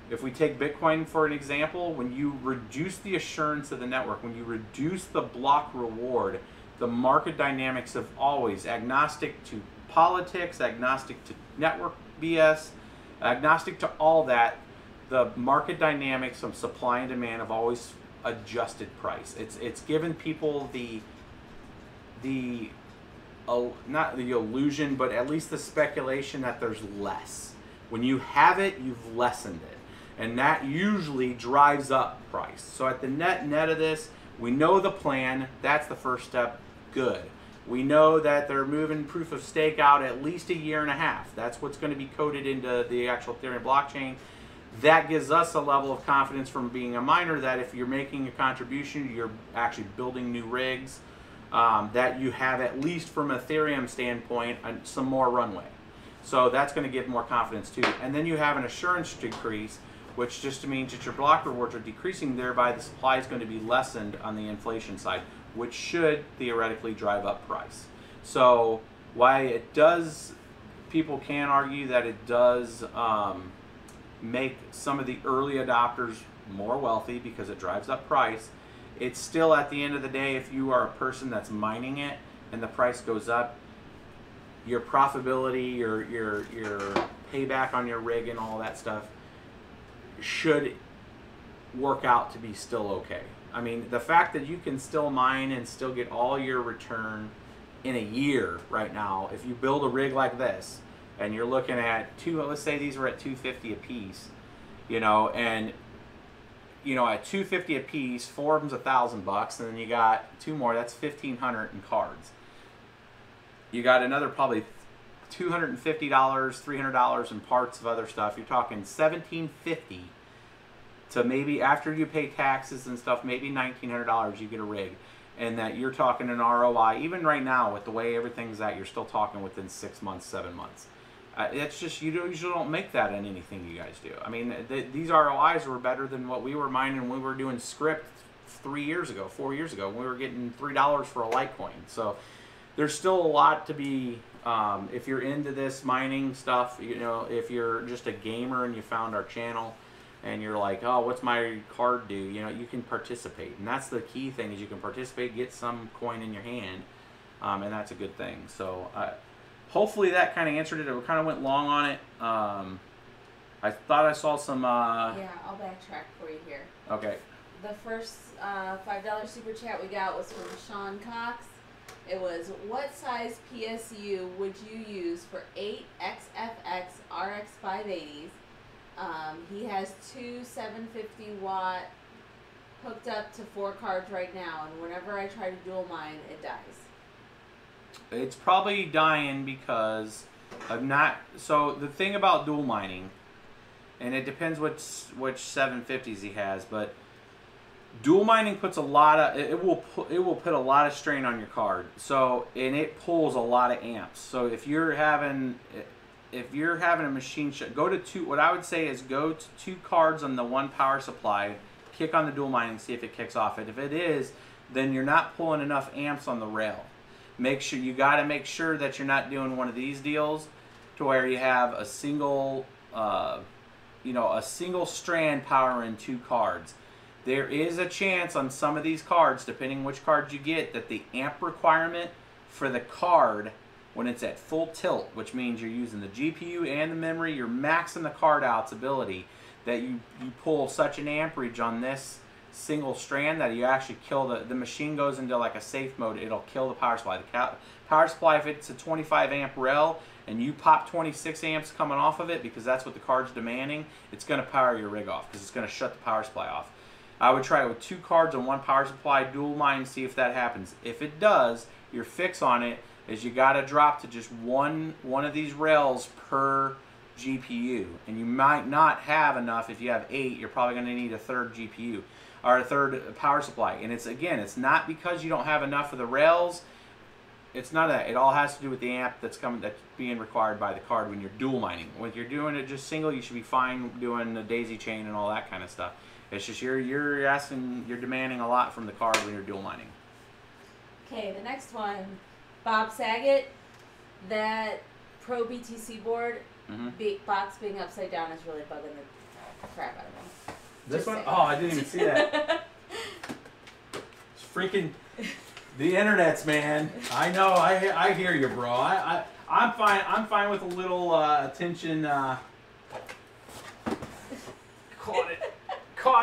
if we take Bitcoin for an example, when you reduce the assurance of the network, when you reduce the block reward, the market dynamics of always, agnostic to politics, agnostic to network BS, agnostic to all that, the market dynamics of supply and demand have always adjusted price. It's given people not the illusion, but at least the speculation that there's less. When you have it, you've lessened it. And that usually drives up price. So at the net of this, we know the plan. That's the first step. Good. We know that they're moving proof of stake out at least 1.5 years. That's what's going to be coded into the actual Ethereum blockchain. That gives us a level of confidence from being a miner that if you're making a contribution, you're actually building new rigs, that you have, at least from an Ethereum standpoint, some more runway. So that's going to give more confidence too. And then you have an assurance decrease, which just means that your block rewards are decreasing, thereby the supply is going to be lessened on the inflation side, which should theoretically drive up price. So why it does, people can argue that it does make some of the early adopters more wealthy because it drives up price. It's still, at the end of the day, if you are a person that's mining it and the price goes up, your profitability, your payback on your rig and all that stuff should work out to be still okay. I mean, the fact that you can still mine and still get all your return in a year right now, if you build a rig like this and you're looking at let's say these were at $250 a piece, you know, and you know, at $250 a piece, 4 of them's $1,000 bucks, and then you got 2 more, that's $1,500 in cards. You got another probably $250, $300 in parts of other stuff. You're talking $1,750 to maybe, after you pay taxes and stuff, maybe $1,900 you get a rig. And that you're talking an ROI, even right now with the way everything's at, you're still talking within 6 months, 7 months. It's just, you usually don't make that in anything you guys do. I mean, these ROIs were better than what we were mining when we were doing script 3 years ago, 4 years ago. We were getting $3 for a Litecoin. So there's still a lot to be, if you're into this mining stuff, you know, if you're just a gamer and you found our channel and you're like, oh, what's my card do? You know, you can participate. And that's the key thing, is you can participate, get some coin in your hand, and that's a good thing. So hopefully that kind of answered it. It kind of went long on it. I thought I saw some... yeah, I'll backtrack for you here. Okay. The first $5 super chat we got was from Sean Cox. It was, what size PSU would you use for 8 XFX RX 580s? He has two 750-watt hooked up to 4 cards right now, and whenever I try to dual mine, it dies. It's probably dying because I'm not... So the thing about dual mining, and it depends which 750s he has, but dual mining puts a lot of... It will put a lot of strain on your card. So, and it pulls a lot of amps. So if you're having... If you're having a machine shut, go to 2. What I would say is go to 2 cards on the 1 power supply, kick on the dual mining, see if it kicks off. And if it is, then you're not pulling enough amps on the rail. Make sure, you got to make sure that you're not doing one of these deals to where you have a single, you know, a single strand powering 2 cards. There is a chance on some of these cards, depending which cards you get, that the amp requirement for the card, when it's at full tilt, which means you're using the GPU and the memory, you're maxing the card out's ability, that you pull such an amperage on this single strand that you actually kill the machine goes into like a safe mode. It'll kill the power supply. The power supply, if it's a 25 amp rail and you pop 26 amps coming off of it because that's what the card's demanding, it's going to power your rig off because it's going to shut the power supply off. I would try it with 2 cards on 1 power supply, dual mine, see if that happens. If it does, your fix on it is you got to drop to just one of these rails per GPU. And you might not have enough. If you have 8, you're probably going to need a 3rd GPU or a 3rd power supply. And it's, again, it's not because you don't have enough of the rails. It's none of that. It all has to do with the amp that's being required by the card when you're dual mining. When you're doing it just single, you should be fine doing the daisy chain and all that kind of stuff. It's just you're demanding a lot from the card when you're dual mining. Okay, the next one. Bob Saget, that Pro BTC board, box being upside down is really bugging the crap out of me. This one? Oh, I didn't even see that. It's freaking the internets, man. I know. I hear you, bro. I'm fine. I'm fine with a little attention. Caught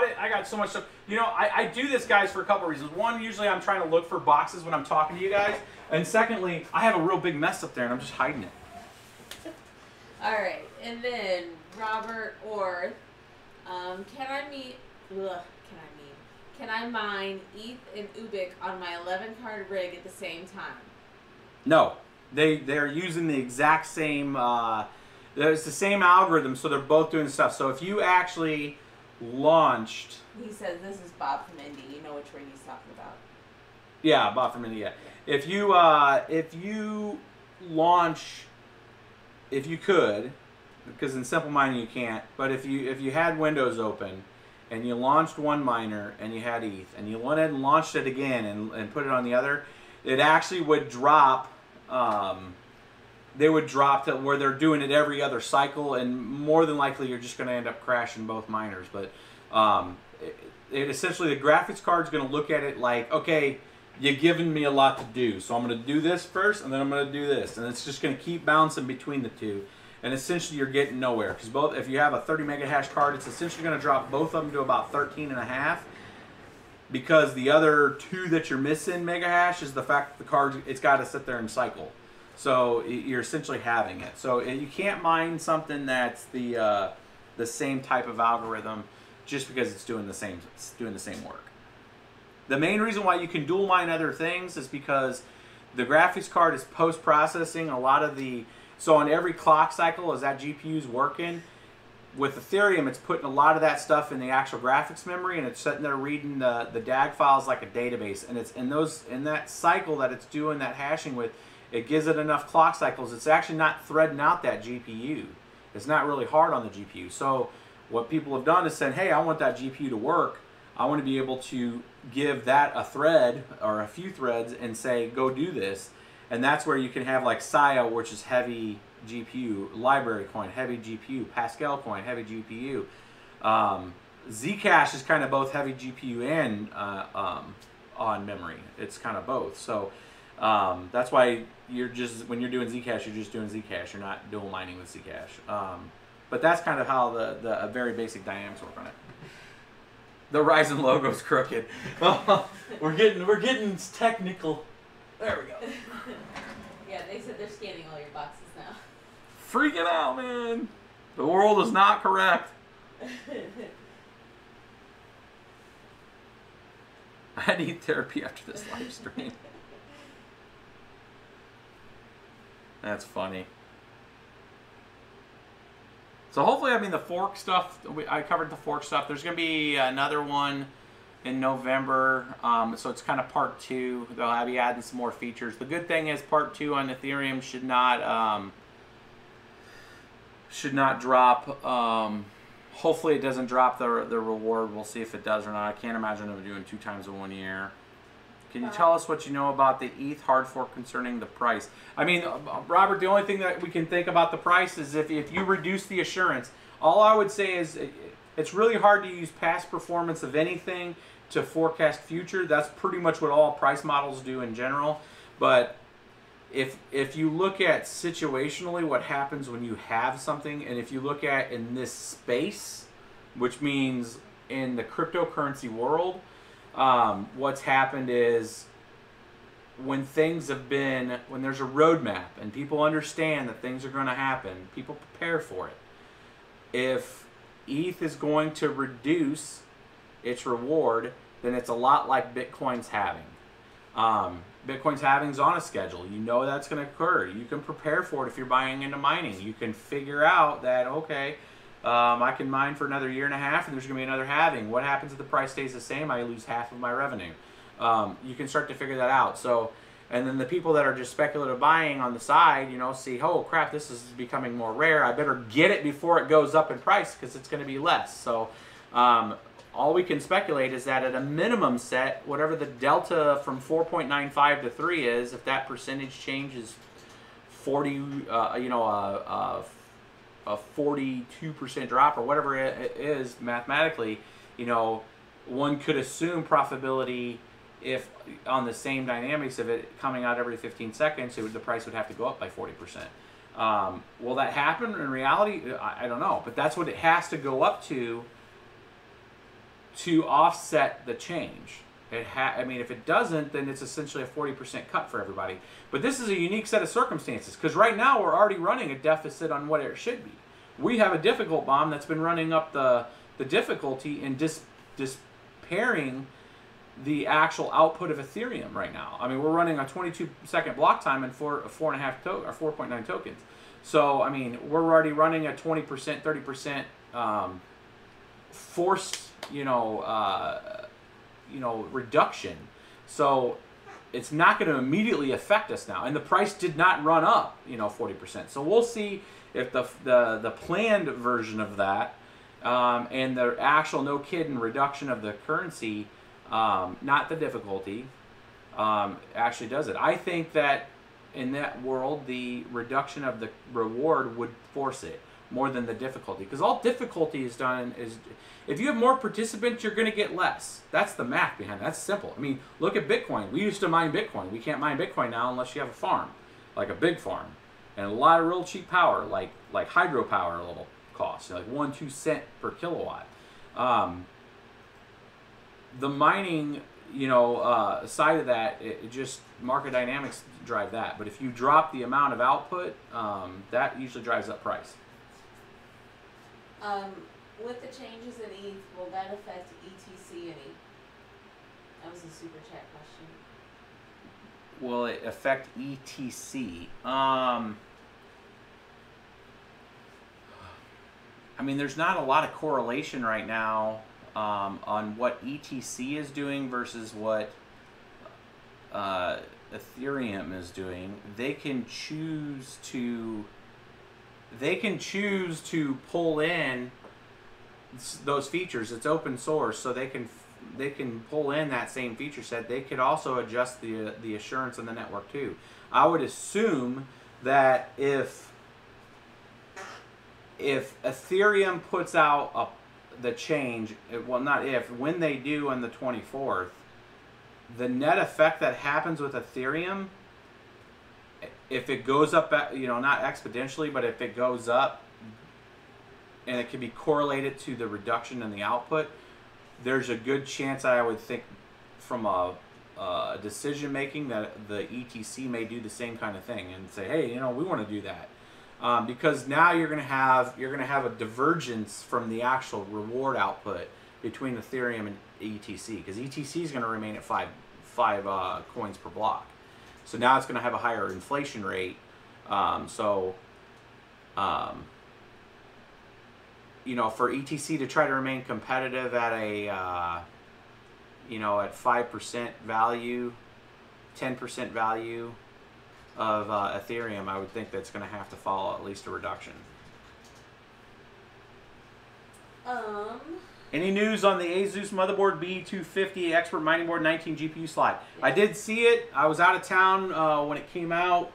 it. I got so much stuff. You know, I do this, guys, for a couple reasons. One, usually I'm trying to look for boxes when I'm talking to you guys. And secondly, I have a real big mess up there, and I'm just hiding it. All right. And then Robert Orth. Can I mine ETH and Ubik on my 11-card rig at the same time? No. They're using the exact same... there's the same algorithm, so they're both doing stuff. So if you actually launched... He says this is Bob from Indy. You know which rig he's talking about. Yeah, Bob from Indy, yeah. If you launch... If you could... Because in simple mining you can't, but if you had Windows open and you launched one miner and you had ETH and you went ahead and launched it again and put it on the other, it actually would drop. They would drop to where they're doing it every other cycle, and more than likely you're just going to end up crashing both miners. But it essentially the graphics card is going to look at it like, okay, you're giving me a lot to do, so I'm going to do this first and then I'm going to do this, and it's just going to keep bouncing between the two. And essentially you're getting nowhere, because both, if you have a 30 mega hash card, it's essentially going to drop both of them to about 13.5, because the other 2 that you're missing mega hash is the fact that the card, it's got to sit there and cycle. So you're essentially having it. So you can't mine something that's the same type of algorithm just because it's doing the same work. The main reason why you can dual mine other things is because The graphics card is post-processing a lot of the, so on every clock cycle as that GPU's working, with Ethereum it's putting a lot of that stuff in the actual graphics memory, and it's sitting there reading the DAG files like a database, and it's in that cycle that it's doing that hashing with, it gives it enough clock cycles. It's actually not threading out that GPU. It's not really hard on the GPU. So what people have done is said, hey, I want that GPU to work. I want to be able to give that a thread or a few threads and say, go do this. And that's where you can have like Saya, which is heavy GPU, Library Coin, heavy GPU, Pascal Coin, heavy GPU. ZCash is kind of both heavy GPU and on memory. It's kind of both. So that's why when you're doing ZCash, you're just doing ZCash. You're not dual mining with ZCash. But that's kind of how the very basic dynamics work on it. The Ryzen logo's crooked. we're getting technical. There we go. Yeah, they said they're scanning all your boxes now. Freaking out, man. The world is not correct. I need therapy after this live stream. That's funny. So hopefully, I mean, the fork stuff, I covered the fork stuff. There's going to be another one in November. So it's kind of part 2. They'll be adding some more features. The good thing is part 2 on Ethereum should not drop. Hopefully it doesn't drop the reward. We'll see if it does or not. I can't imagine them doing 2 times in 1 year. Can you tell us what you know about the ETH hard fork concerning the price? I mean, Robert, the only thing that we can think about the price is if you reduce the assurance. All I would say is it's really hard to use past performance of anything to forecast future. That's pretty much what all price models do in general. But if you look at situationally what happens when you have something, and if you look at in this space, which means in the cryptocurrency world, what's happened is when there's a roadmap and people understand that things are going to happen, people prepare for it. If ETH is going to reduce its reward, then it's a lot like Bitcoin's halving. Bitcoin's halving is on a schedule. You know that's going to occur. You can prepare for it if you're buying into mining. You can figure out that, okay, I can mine for another 1.5 years and there's going to be another halving. What happens if the price stays the same? I lose half of my revenue. You can start to figure that out. So, and then the people that are just speculative buying on the side, see, oh crap, this is becoming more rare. I better get it before it goes up in price because it's going to be less. So all we can speculate is that at a minimum set, whatever the delta from 4.95 to 3 is, if that percentage change is 40, a 42% drop or whatever it is mathematically, one could assume profitability if on the same dynamics of it coming out every 15 seconds, the price would have to go up by 40%. Will that happen in reality? I don't know, but that's what it has to go up to offset the change. I mean, if it doesn't, then it's essentially a 40% cut for everybody. But this is a unique set of circumstances because right now we're already running a deficit on what it should be. We have a difficult bomb that's been running up the difficulty and dispairing the actual output of Ethereum right now. I mean, we're running a 22-second block time and 4.9 tokens. So, I mean, we're already running a 20%, 30% forced, reduction. So it's not going to immediately affect us now. And the price did not run up, 40%. So we'll see if the planned version of that and the actual no kidding reduction of the currency, not the difficulty, actually does it. I think that in that world, the reduction of the reward would force it more than the difficulty. Because all difficulty is done is, if you have more participants, you're going to get less. That's the math behind it. That's simple. I mean, look at Bitcoin. We used to mine Bitcoin. We can't mine Bitcoin now unless you have a farm, like a big farm. And a lot of real cheap power, like hydropower, a little cost, like 1-2 cent per kilowatt. The mining, side of that, it just market dynamics drive that. But if you drop the amount of output, that usually drives up price. With the changes in ETH, will that affect ETC any? That was a super chat question. will it affect ETC? I mean, there's not a lot of correlation right now on what ETC is doing versus what Ethereum is doing. They can choose to pull in those features. It's open source, so they can pull in that same feature set. They could also adjust the assurance on the network too. I would assume that if Ethereum puts out the change, well, not if, when they do on the 24th, the net effect that happens with Ethereum, if it goes up, you know, not exponentially, but if it goes up, and it can be correlated to the reduction in the output, there's a good chance, I would think, from a decision making, that the ETC may do the same kind of thing and say, hey, you know, we want to do that. Because now you're going to have a divergence from the actual reward output between Ethereum and ETC, because ETC is going to remain at five coins per block. So now it's going to have a higher inflation rate. You know, for ETC to try to remain competitive at a you know, at 5% value, 10% value of Ethereum, I would think that's going to have to follow at least a reduction. Any news on the Asus Motherboard B250 Expert Mining Board 19 GPU slide? I did see it. I was out of town when it came out.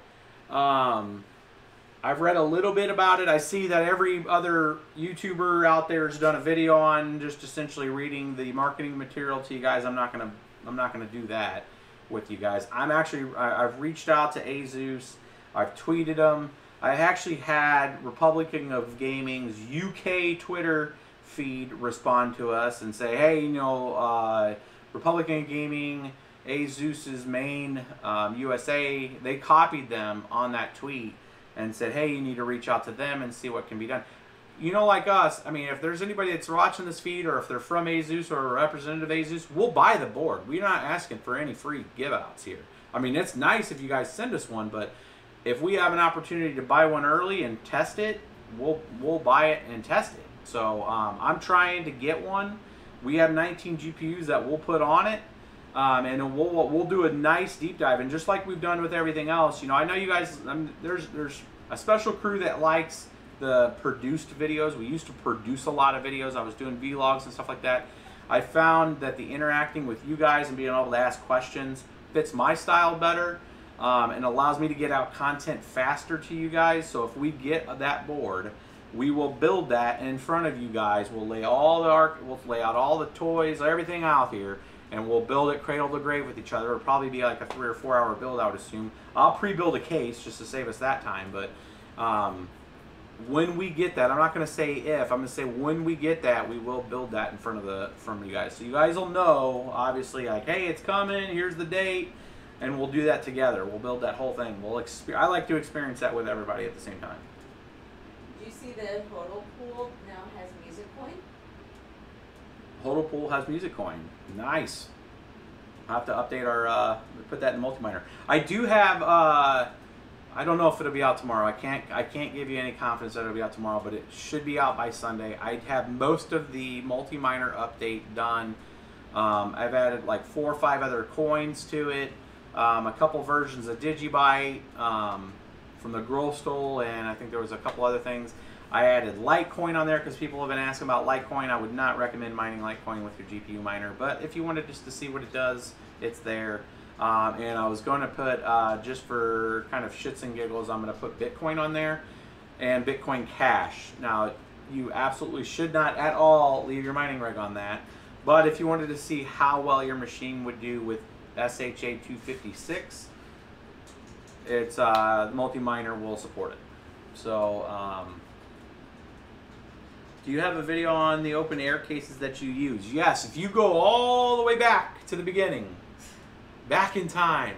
I've read a little bit about it. I see that every other YouTuber out there has done a video on just essentially reading the marketing material to you guys. I'm not gonna do that with you guys. I've reached out to Asus. I've tweeted them. I actually had Republican of Gaming's UK Twitter feed respond to us and say, hey, you know, Republican Gaming, Asus's main USA, they copied them on that tweet and said, hey, you need to reach out to them and see what can be done. You know, like us, I mean, if there's anybody that's watching this feed, or if they're from Asus or a representative of Asus, we'll buy the board. We're not asking for any free give-outs here. I mean, it's nice if you guys send us one, but if we have an opportunity to buy one early and test it, we'll buy it and test it. So I'm trying to get one. We have 19 GPUs that we'll put on it. And we'll do a nice deep dive, and just like we've done with everything else, you know, I know you guys. There's a special crew that likes the produced videos. We used to produce a lot of videos. I was doing vlogs and stuff like that. I found that the interacting with you guys and being able to ask questions fits my style better, and allows me to get out content faster to you guys. So if we get that board, we will build that in front of you guys. We'll lay we'll lay out all the toys, everything out here, and we'll build it cradle to grave with each other. It'll probably be like a 3 or 4 hour build, I would assume. I'll pre-build a case just to save us that time, but when we get that, I'm not going to say if, I'm going to say when we get that, we will build that in front of you guys. So you guys will know, obviously, like, hey, it's coming, here's the date, and we'll do that together. We'll build that whole thing. I like to experience that with everybody at the same time. Do you see the Hodl Pool now has Music Coin? Hodl Pool has Music Coin. Nice. I'll have to update our, put that in Multiminer. I do have, I don't know if it'll be out tomorrow. I can't give you any confidence that it'll be out tomorrow, but it should be out by Sunday. I have most of the Multiminer update done. I've added like 4 or 5 other coins to it, a couple versions of Gigabyte from the Growstole, and I think there was a couple other things. I added Litecoin on there because people have been asking about Litecoin. I would not recommend mining Litecoin with your GPU miner, but if you wanted just to see what it does, it's there. And I was going to put, just for kind of shits and giggles, I'm going to put Bitcoin on there and Bitcoin Cash. Now, you absolutely should not at all leave your mining rig on that, but if you wanted to see how well your machine would do with SHA 256, it's Multiminer will support it. So, do you have a video on the open air cases that you use? Yes, if you go all the way back to the beginning, back in time,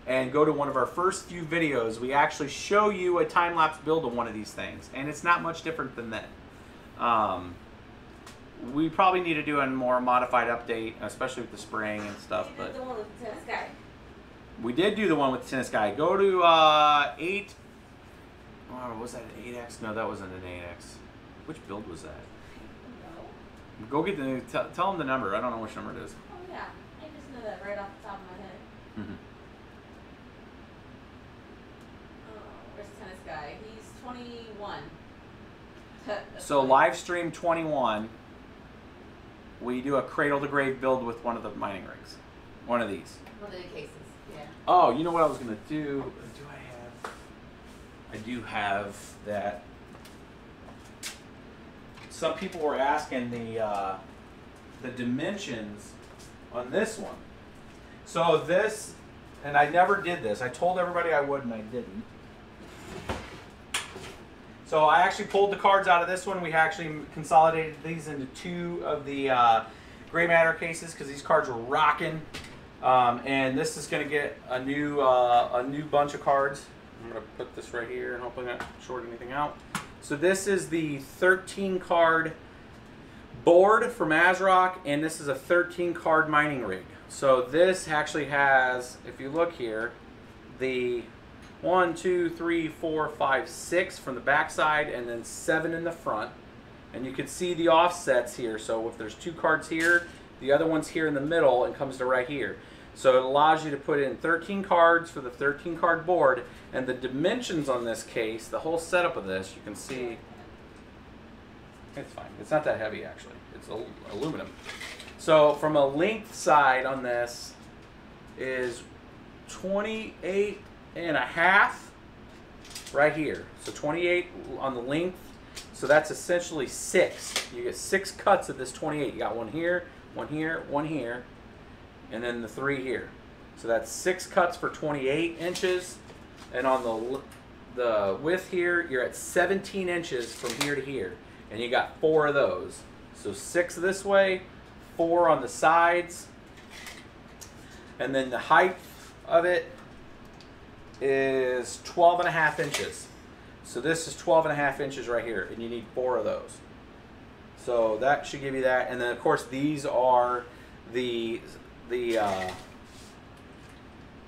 and go to one of our first few videos, we actually show you a time-lapse build of one of these things, and it's not much different than that. We probably need to do a more modified update, especially with the spraying and stuff. But the one with the tennis guy. We did do the one with the tennis guy. Go to 8. Oh, was that an 8X? No, that wasn't an 8X. Which build was that? No. Go get the tell them the number. I don't know which number it is. Oh yeah, I just know that right off the top of my head. Mm-hmm. Oh, where's the tennis guy? He's 21. So Livestream 21. We do a cradle to grave build with one of the mining rigs. One of these. One of the cases. Yeah. Oh, you know what I was gonna do? I do have that. Some people were asking the dimensions on this one. So this, and I never did this. I told everybody I would, and I didn't. So I actually pulled the cards out of this one. We actually consolidated these into 2 of the gray matter cases because these cards were rocking. And this is going to get a new bunch of cards. I'm going to put this right here and hopefully not short anything out. So this is the 13 card board from ASRock, and this is a 13 card mining rig. So this actually has, if you look here, the 1, 2, 3, 4, 5, 6 from the back side, and then 7 in the front. And you can see the offsets here. So if there's 2 cards here, the other one's here in the middle and comes to right here. So it allows you to put in 13 cards for the 13 card board, and the dimensions on this case, the whole setup of this, you can see, it's fine. It's not that heavy actually. It's aluminum. So from a length side on this is 28 and a half right here. So 28 on the length. So that's essentially 6. You get 6 cuts of this 28. You got one here, one here, one here, and then the 3 here. So that's 6 cuts for 28 inches. And on the width here, you're at 17 inches from here to here. And you got 4 of those. So 6 this way, 4 on the sides. And then the height of it is 12.5 inches. So this is 12.5 inches right here, and you need 4 of those. So that should give you that. And then of course these are the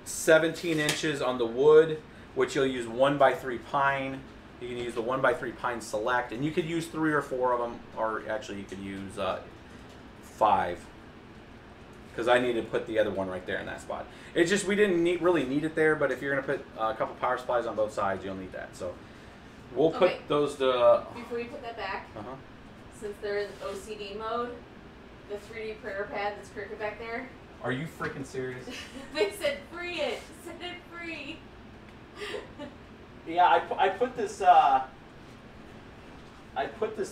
17 inches on the wood, which you'll use 1x3 pine. You can use the 1x3 pine select, and you could use 3 or 4 of them, or actually you could use 5. Because I needed to put the other one right there in that spot. It's just we didn't really need it there, but if you're going to put a couple power supplies on both sides, you'll need that. So we'll put those to... Before you put that back, since they're in OCD mode, the 3D printer pad that's crooked back there. Are you freaking serious? They said free it. Set it free. Yeah, I put this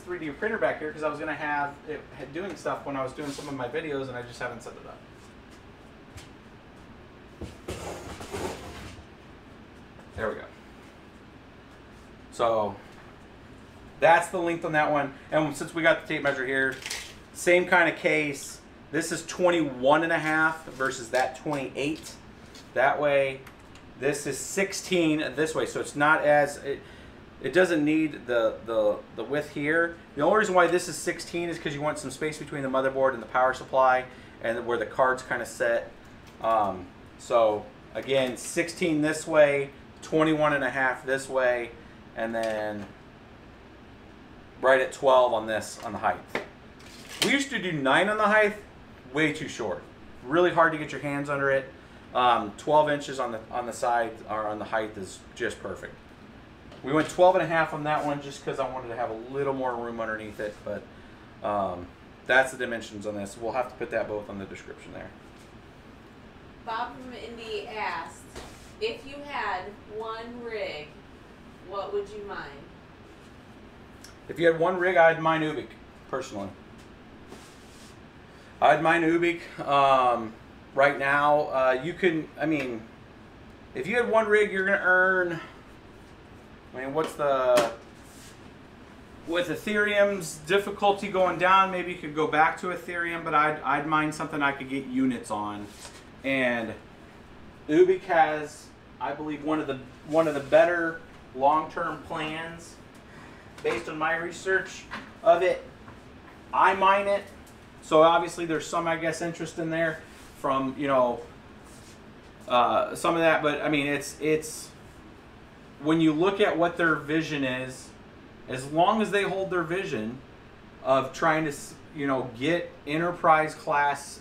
3D printer back here because I was going to have it doing stuff when I was doing some of my videos, and I just haven't set it up. There we go. So that's the length on that one. And since we got the tape measure here, same kind of case. This is 21.5 versus that 28 that way. This is 16 this way, so it's not as it doesn't need the width here. The only reason why this is 16 is because you want some space between the motherboard and the power supply, and where the card's kind of set. So again, 16 this way, 21.5 this way, and then right at 12 on this on the height. We used to do 9 on the height, way too short. Really hard to get your hands under it. 12 inches on the side or on the height is just perfect. We went 12.5 on that one just because I wanted to have a little more room underneath it, but that's the dimensions on this. We'll have to put that both on the description there. Bob from Indy asked, if you had one rig, what would you mine? If you had one rig, I'd mine Ubik, personally. I'd mine Ubik. Right now, you can, I mean, if you had one rig, you're going to earn, I mean, what's the, with Ethereum's difficulty going down, maybe you could go back to Ethereum, but I'd mine something I could get units on. And Ubik has, I believe, one of the better long-term plans based on my research of it. I mine it, so obviously there's some, I guess, interest in there from, you know, some of that. But I mean, it's when you look at what their vision is, as long as they hold their vision of trying to, you know, get enterprise class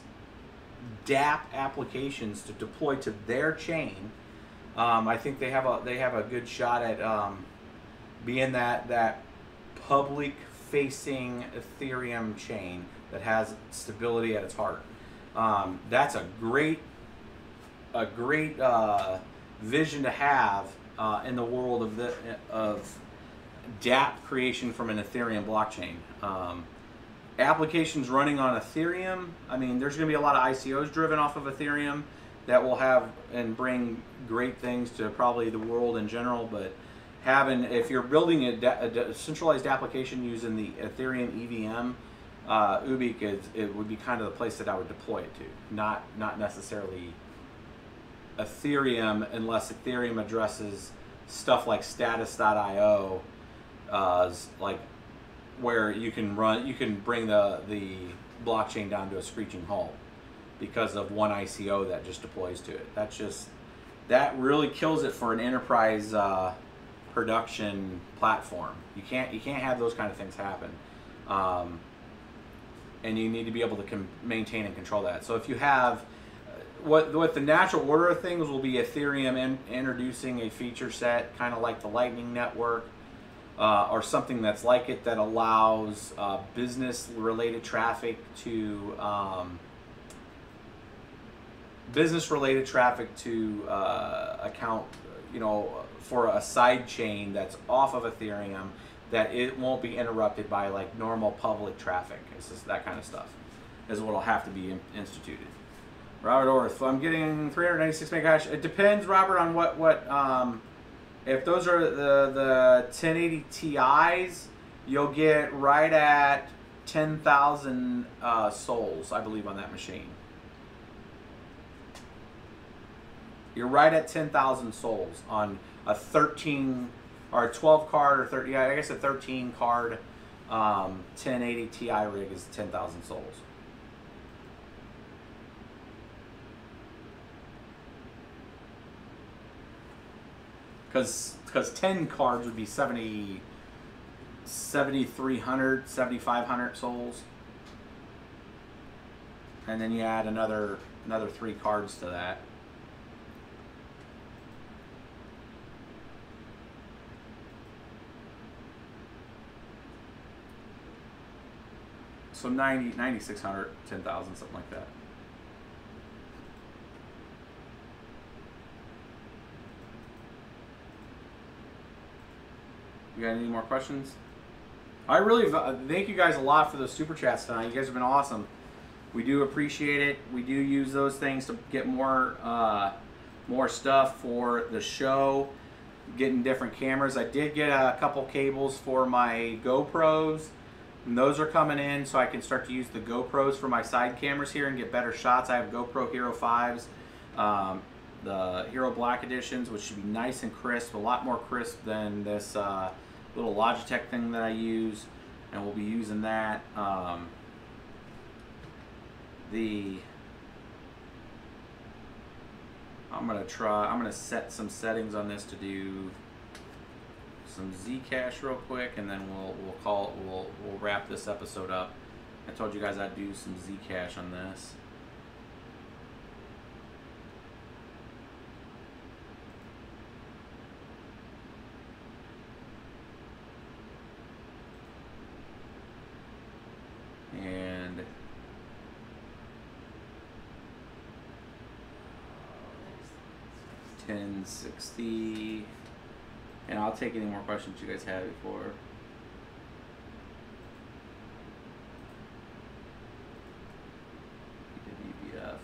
DApp applications to deploy to their chain, I think they have a good shot at being that public facing Ethereum chain that has stability at its heart. That's a great vision to have in the world of DApp creation from an Ethereum blockchain. Applications running on Ethereum, I mean, there's going to be a lot of ICOs driven off of Ethereum that will have and bring great things to probably the world in general, but if you're building a centralized application using the Ethereum EVM, Ubik it would be kind of the place that I would deploy it to, not necessarily Ethereum, unless Ethereum addresses stuff like status.io, like where you can bring the blockchain down to a screeching halt because of one ICO that just deploys to it. That really kills it for an enterprise production platform. You can't have those kind of things happen, and you need to be able to maintain and control that. So if you have what the natural order of things will be, Ethereum introducing a feature set kind of like the Lightning Network, or something that's like it, that allows business related traffic to account, you know, for a side chain that's off of Ethereum, that it won't be interrupted by like normal public traffic. It's just that kind of stuff is what will have to be instituted. Robert Orth, I'm getting 396 megahash. It depends, Robert, on what if those are the 1080 Ti's, you'll get right at 10,000 souls, I believe, on that machine. You're right at 10,000 souls on a 13 or a 12 card or 30. I guess a 13 card 1080 Ti rig is 10,000 souls. Because 10 cards would be 7,300, 7,500 souls, and then you add another 3 cards to that. So 9,600, 10,000, something like that. You got any more questions? I really thank you guys a lot for those super chats tonight. You guys have been awesome. We do appreciate it. We do use those things to get more stuff for the show, getting different cameras. I did get a couple cables for my GoPros, and those are coming in, so I can start to use the GoPros for my side cameras here and get better shots. I have GoPro Hero 5s, the Hero Black editions, which should be nice and crisp, a lot more crisp than this little Logitech thing that I use, and we'll be using that. I'm gonna set some settings on this to do some ZCash real quick, and then we'll wrap this episode up. I told you guys I'd do some ZCash on this. And 1060, and I'll take any more questions you guys have before. EVF.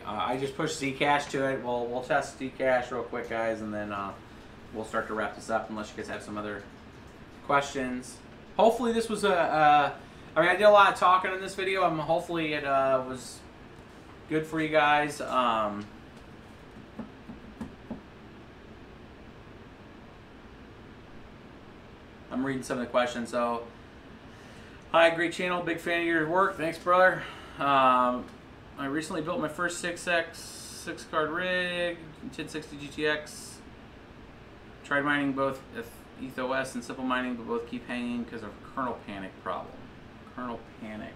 I just pushed ZCash to it. We'll test ZCash real quick, guys, and then we'll start to wrap this up unless you guys have some other questions. hopefully this was I mean, I did a lot of talking in this video. Hopefully it was good for you guys. I'm reading some of the questions. So, hi, great channel. Big fan of your work. Thanks, brother. I recently built my first 6-card rig, 1060 GTX. Tried mining both ETH OS and simple mining, but both keep hanging because of kernel panic problem. Kernel panic.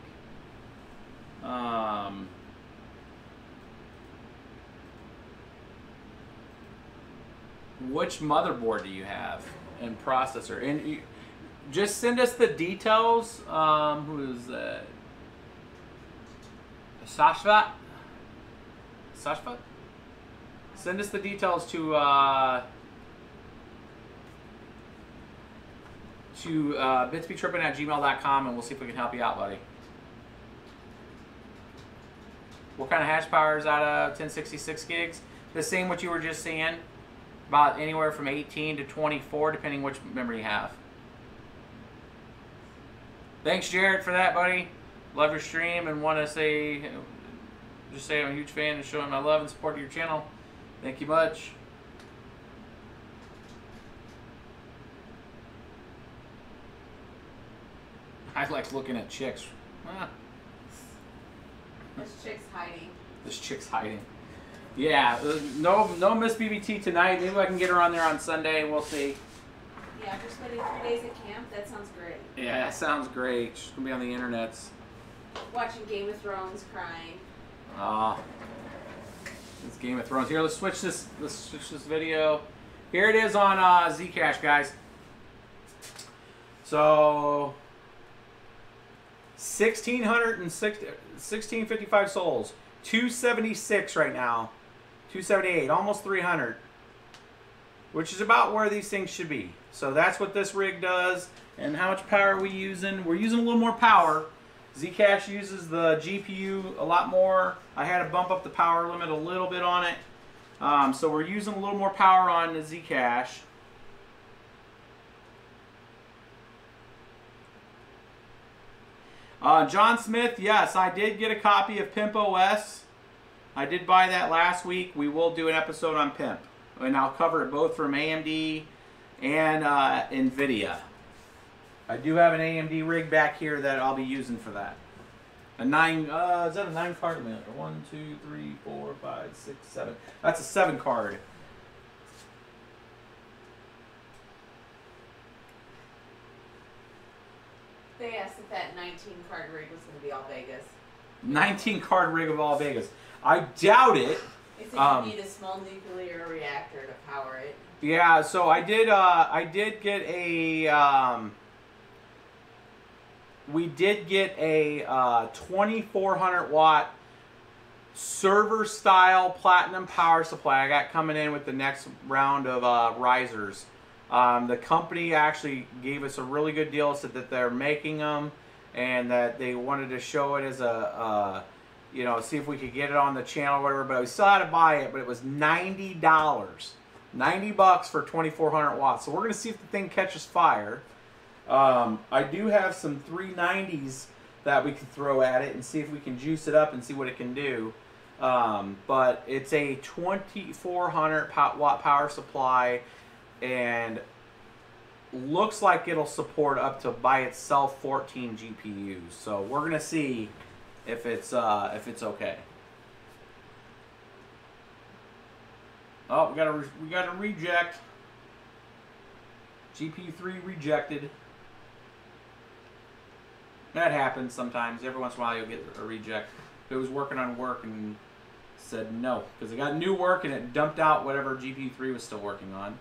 Which motherboard do you have and processor? And you, just send us the details. Who is that? Sashvat? Sashvat? Send us the details to bitsbetrippin@gmail.com, and we'll see if we can help you out, buddy. What kind of hash power is out of 1066 gigs? The same what you were just seeing. About anywhere from 18 to 24, depending which memory you have. Thanks, Jared, for that, buddy. Love your stream and want to say, just say I'm a huge fan and showing my love and support of your channel. Thank you much. I like looking at chicks. This chick's hiding. This chick's hiding. Yeah, no Miss BBT tonight. Maybe I can get her on there on Sunday. We'll see. Yeah, after spending 3 days at camp, that sounds great. Yeah, that sounds great. She's gonna be on the internets. Watching Game of Thrones, crying. It's Game of Thrones. Here, let's switch this video. Here it is on ZCash, guys. So 1655 souls, 276 right now, 278, almost 300, which is about where these things should be. So that's what this rig does. And how much power are we using? We're using a little more power. ZCash uses the GPU a lot more. I had to bump up the power limit a little bit on it. So we're using a little more power on the ZCash. John Smith, yes, I did get a copy of Pimp OS. I did buy that last week. We will do an episode on Pimp. And I'll cover it both from AMD and NVIDIA. I do have an AMD rig back here that I'll be using for that. A 9, is that a 9 card? 1, 2, 3, 4, 5, 6, 7. That's a 7 card. They asked if that 19 card rig was going to be all Vegas. 19 card rig of all Vegas. I doubt it. They said you need a small nuclear reactor to power it. Yeah, so I did get a we did get a 2400 watt server style platinum power supply I got coming in with the next round of risers. The company actually gave us a really good deal, said that they're making them and that they wanted to show it as a you know, see if we could get it on the channel or whatever, but we still had to buy it, but it was $90. $90 for 2400 watts. So we're going to see if the thing catches fire. I do have some 390s that we can throw at it and see if we can juice it up and see what it can do. But it's a 2400 watt power supply and looks like it'll support up to by itself 14 GPUs. So we're going to see if it's okay. Oh, we got a reject. GPU3 rejected. That happens sometimes. Every once in a while you'll get a reject. It was working on work and said no because it got new work and it dumped out whatever GPU3 was still working on.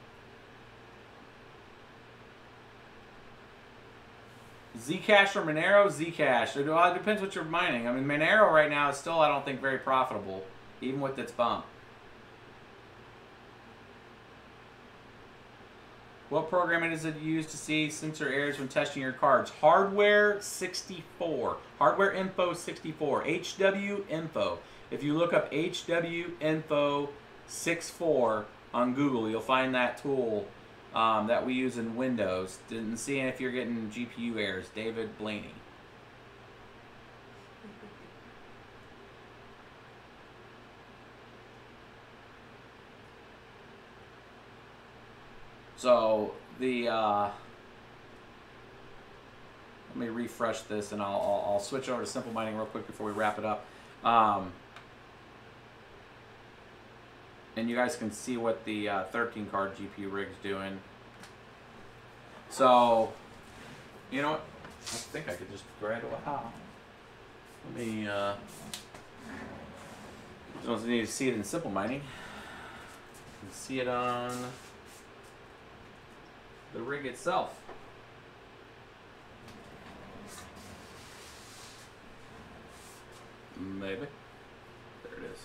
ZCash or Monero? ZCash. It depends what you're mining. I mean, Monero right now is still, I don't think, very profitable, even with its bump. What programming is it used to see sensor errors when testing your cards? Hardware 64. Hardware Info 64. HW Info. If you look up HW Info 64 on Google, you'll find that tool. that we use in Windows. Didn't see if you're getting GPU errors. David Blaney. So the let me refresh this, and I'll switch over to simple mining real quick before we wrap it up. And you guys can see what the 13 card GPU rig's doing. So, you know what? I think I could just grab it. Wow. Let me, don't need to see it in simple mining. You can see it on the rig itself. Maybe. There it is.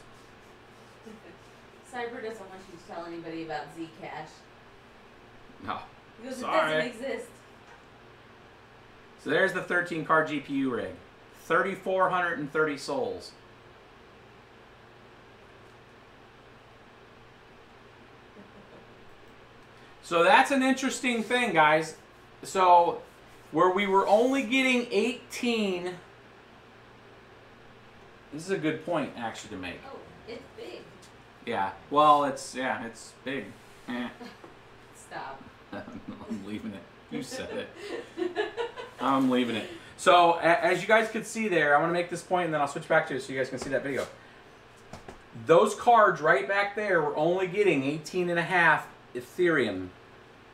Cyber doesn't want you to tell anybody about ZCash. No. Because Sorry. it doesn't exist. So there's the 13 card GPU rig. 3,430 souls. So that's an interesting thing, guys. So where we were only getting 18, this is a good point actually to make. Oh, it's big. Yeah, well, it's big. Eh. Stop. I'm leaving it. You said it. I'm leaving it. So as you guys can see there, I want to make this point and then I'll switch back to it so you guys can see that video. Those cards right back there were only getting 18.5 Ethereum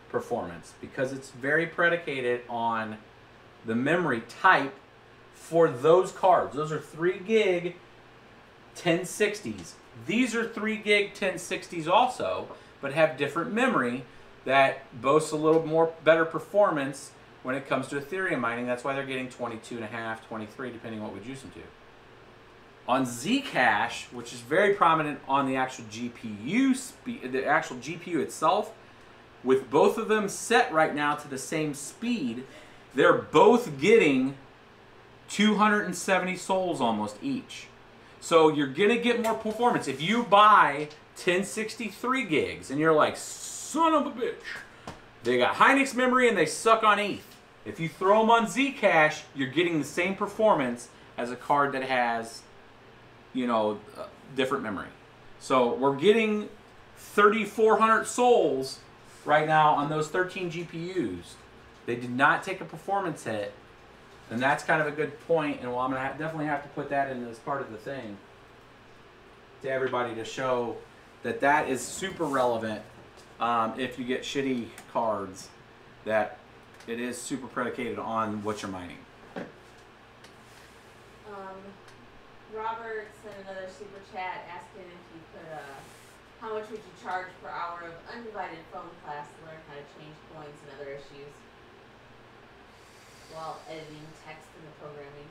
performance because it's very predicated on the memory type for those cards. Those are 3 gig 1060s. These are 3 gig 1060s also, but have different memory that boasts a little more better performance when it comes to Ethereum mining. That's why they're getting 22.5, 23, depending on what we juice them to. On ZCash, which is very prominent on the actual GPU speed, the actual GPU itself, with both of them set right now to the same speed, they're both getting 270 souls almost each. So you're gonna get more performance. If you buy 1063 gigs and you're like, son of a bitch, they got Hynix memory and they suck on ETH. If you throw them on ZCash, you're getting the same performance as a card that has, you know, different memory. So we're getting 3,400 souls right now on those 13 GPUs. They did not take a performance hit. And that's kind of a good point, and well, I'm going to definitely have to put that in as part of the thing to everybody to show that that is super relevant if you get shitty cards, that it is super predicated on what you're mining. Robert sent another super chat asking if you could, how much would you charge per hour of undivided phone class to learn how to change coins and other issues while editing text in the programming?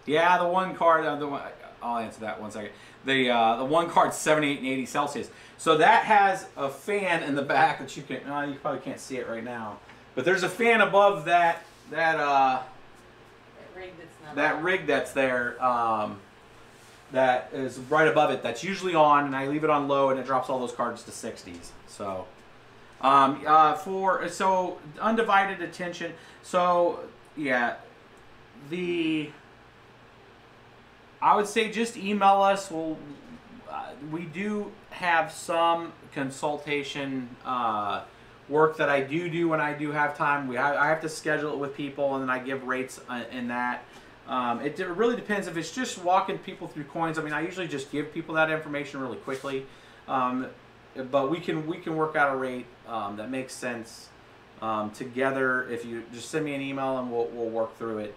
Yeah, the one card, I'll answer that one second. The one card's 78 and 80 Celsius. So that has a fan in the back that you can, you probably can't see it right now, but there's a fan above that rig that's there, that is right above it, that's usually on, and I leave it on low and it drops all those cards to 60s. So so undivided attention, so yeah, I would say just email us. We do have some consultation work that I do when I do have time. I have to schedule it with people, and then I give rates in that. It really depends if it's just walking people through coins. I mean, I usually just give people that information really quickly, but we can work out a rate that makes sense together. If you just send me an email and we'll work through it.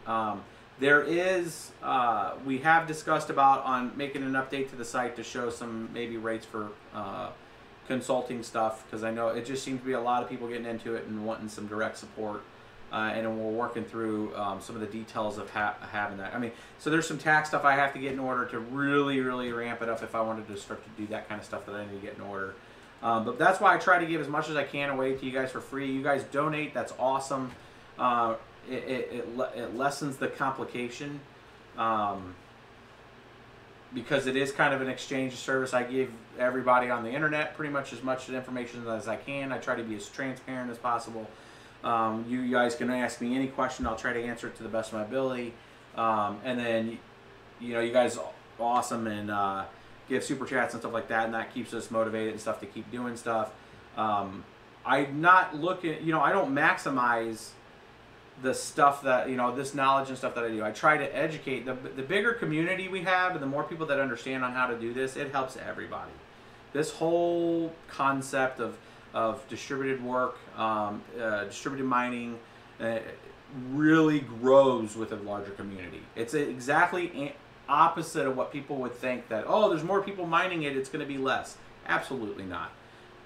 There is, we have discussed about on making an update to the site to show some maybe rates for consulting stuff, because I know it just seems to be a lot of people getting into it and wanting some direct support, and then we're working through some of the details of having that. I mean, so there's some tax stuff I have to get in order to really ramp it up if I wanted to start to do that kind of stuff that I need to get in order. But that's why I try to give as much as I can away to you guys for free. You guys donate, that's awesome. It lessens the complication. because it is kind of an exchange service, I give everybody on the internet pretty much as much information as I can. I try to be as transparent as possible. You guys can ask me any question. I'll try to answer it to the best of my ability. And then, you know, you guys are awesome and give super chats and stuff like that, and that keeps us motivated and stuff to keep doing stuff. I'm not looking, you know, I don't maximize the stuff that, you know, this knowledge and stuff that I do. I try to educate. The bigger community we have and the more people that understand on how to do this, it helps everybody. This whole concept of distributed work, distributed mining, really grows with a larger community. It's exactly opposite of what people would think, that, oh, there's more people mining it, it's going to be less. Absolutely not.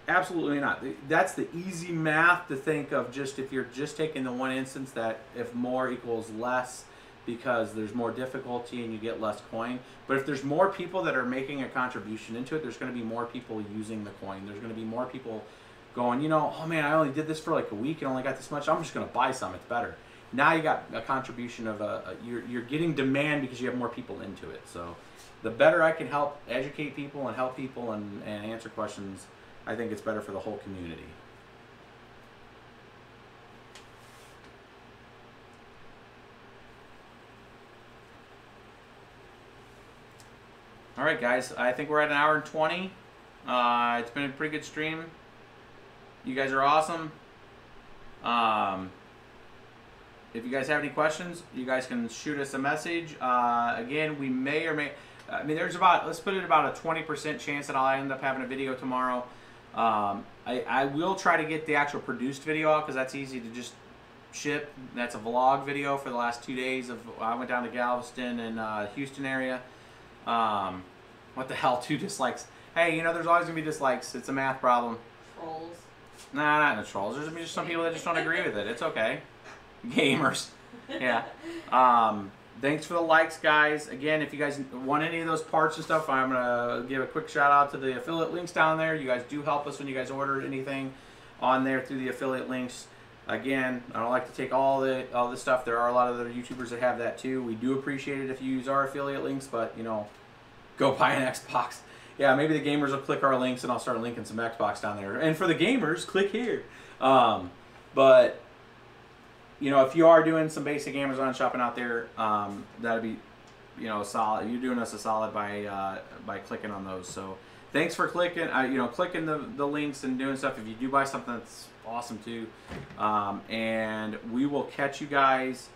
Absolutely not. That's the easy math to think of, just if you're just taking the one instance, that if more equals less because there's more difficulty and you get less coin. But if there's more people that are making a contribution into it, there's going to be more people using the coin. There's going to be more people going, you know, oh man, I only did this for like a week and only got this much. I'm just going to buy some. It's better. Now you got a contribution of you're getting demand because you have more people into it. So the better I can help educate people and help people and answer questions, I think it's better for the whole community. All right, guys, I think we're at 1 hour and 20. It's been a pretty good stream. You guys are awesome. If you guys have any questions, you guys can shoot us a message. Again, we may or may, I mean, there's about, let's put it about a 20% chance that I'll end up having a video tomorrow. I will try to get the actual produced video out because that's easy to just ship. That's a vlog video for the last 2 days of, I went down to Galveston and Houston area. What the hell, 2 dislikes? Hey, you know, there's always gonna be dislikes. It's a math problem. Trolls. Nah, not no trolls. There's gonna be just some people that just don't agree with it. It's okay. Gamers. Yeah. Thanks for the likes, guys. Again, if you guys want any of those parts and stuff, I'm gonna give a quick shout out to the affiliate links down there. You guys do help us when you guys order anything on there through the affiliate links. Again, I don't like to take all this stuff. There are a lot of other YouTubers that have that too. We do appreciate it if you use our affiliate links, but you know, go buy an Xbox. Yeah, maybe the gamers will click our links and I'll start linking some Xbox down there. And for the gamers, click here. But you know, if you are doing some basic Amazon shopping out there, that'd be, you know, solid. You're doing us a solid by clicking on those. So thanks for clicking. You know, clicking the links and doing stuff. If you do buy something, that's awesome too. And we will catch you guys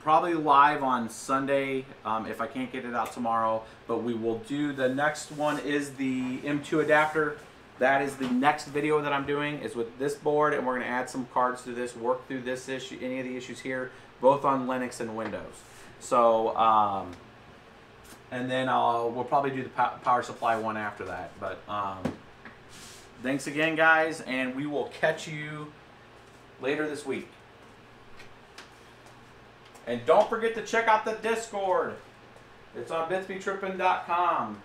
probably live on Sunday if I can't get it out tomorrow. But we will do, the next one is the M2 adapter. That is the next video that I'm doing, is with this board, and we're going to add some cards to this, work through this issue, any of the issues here, both on Linux and Windows. So, and then we'll probably do the power supply one after that. But thanks again, guys, and we will catch you later this week. And don't forget to check out the Discord. It's on bitsbetrippin.com.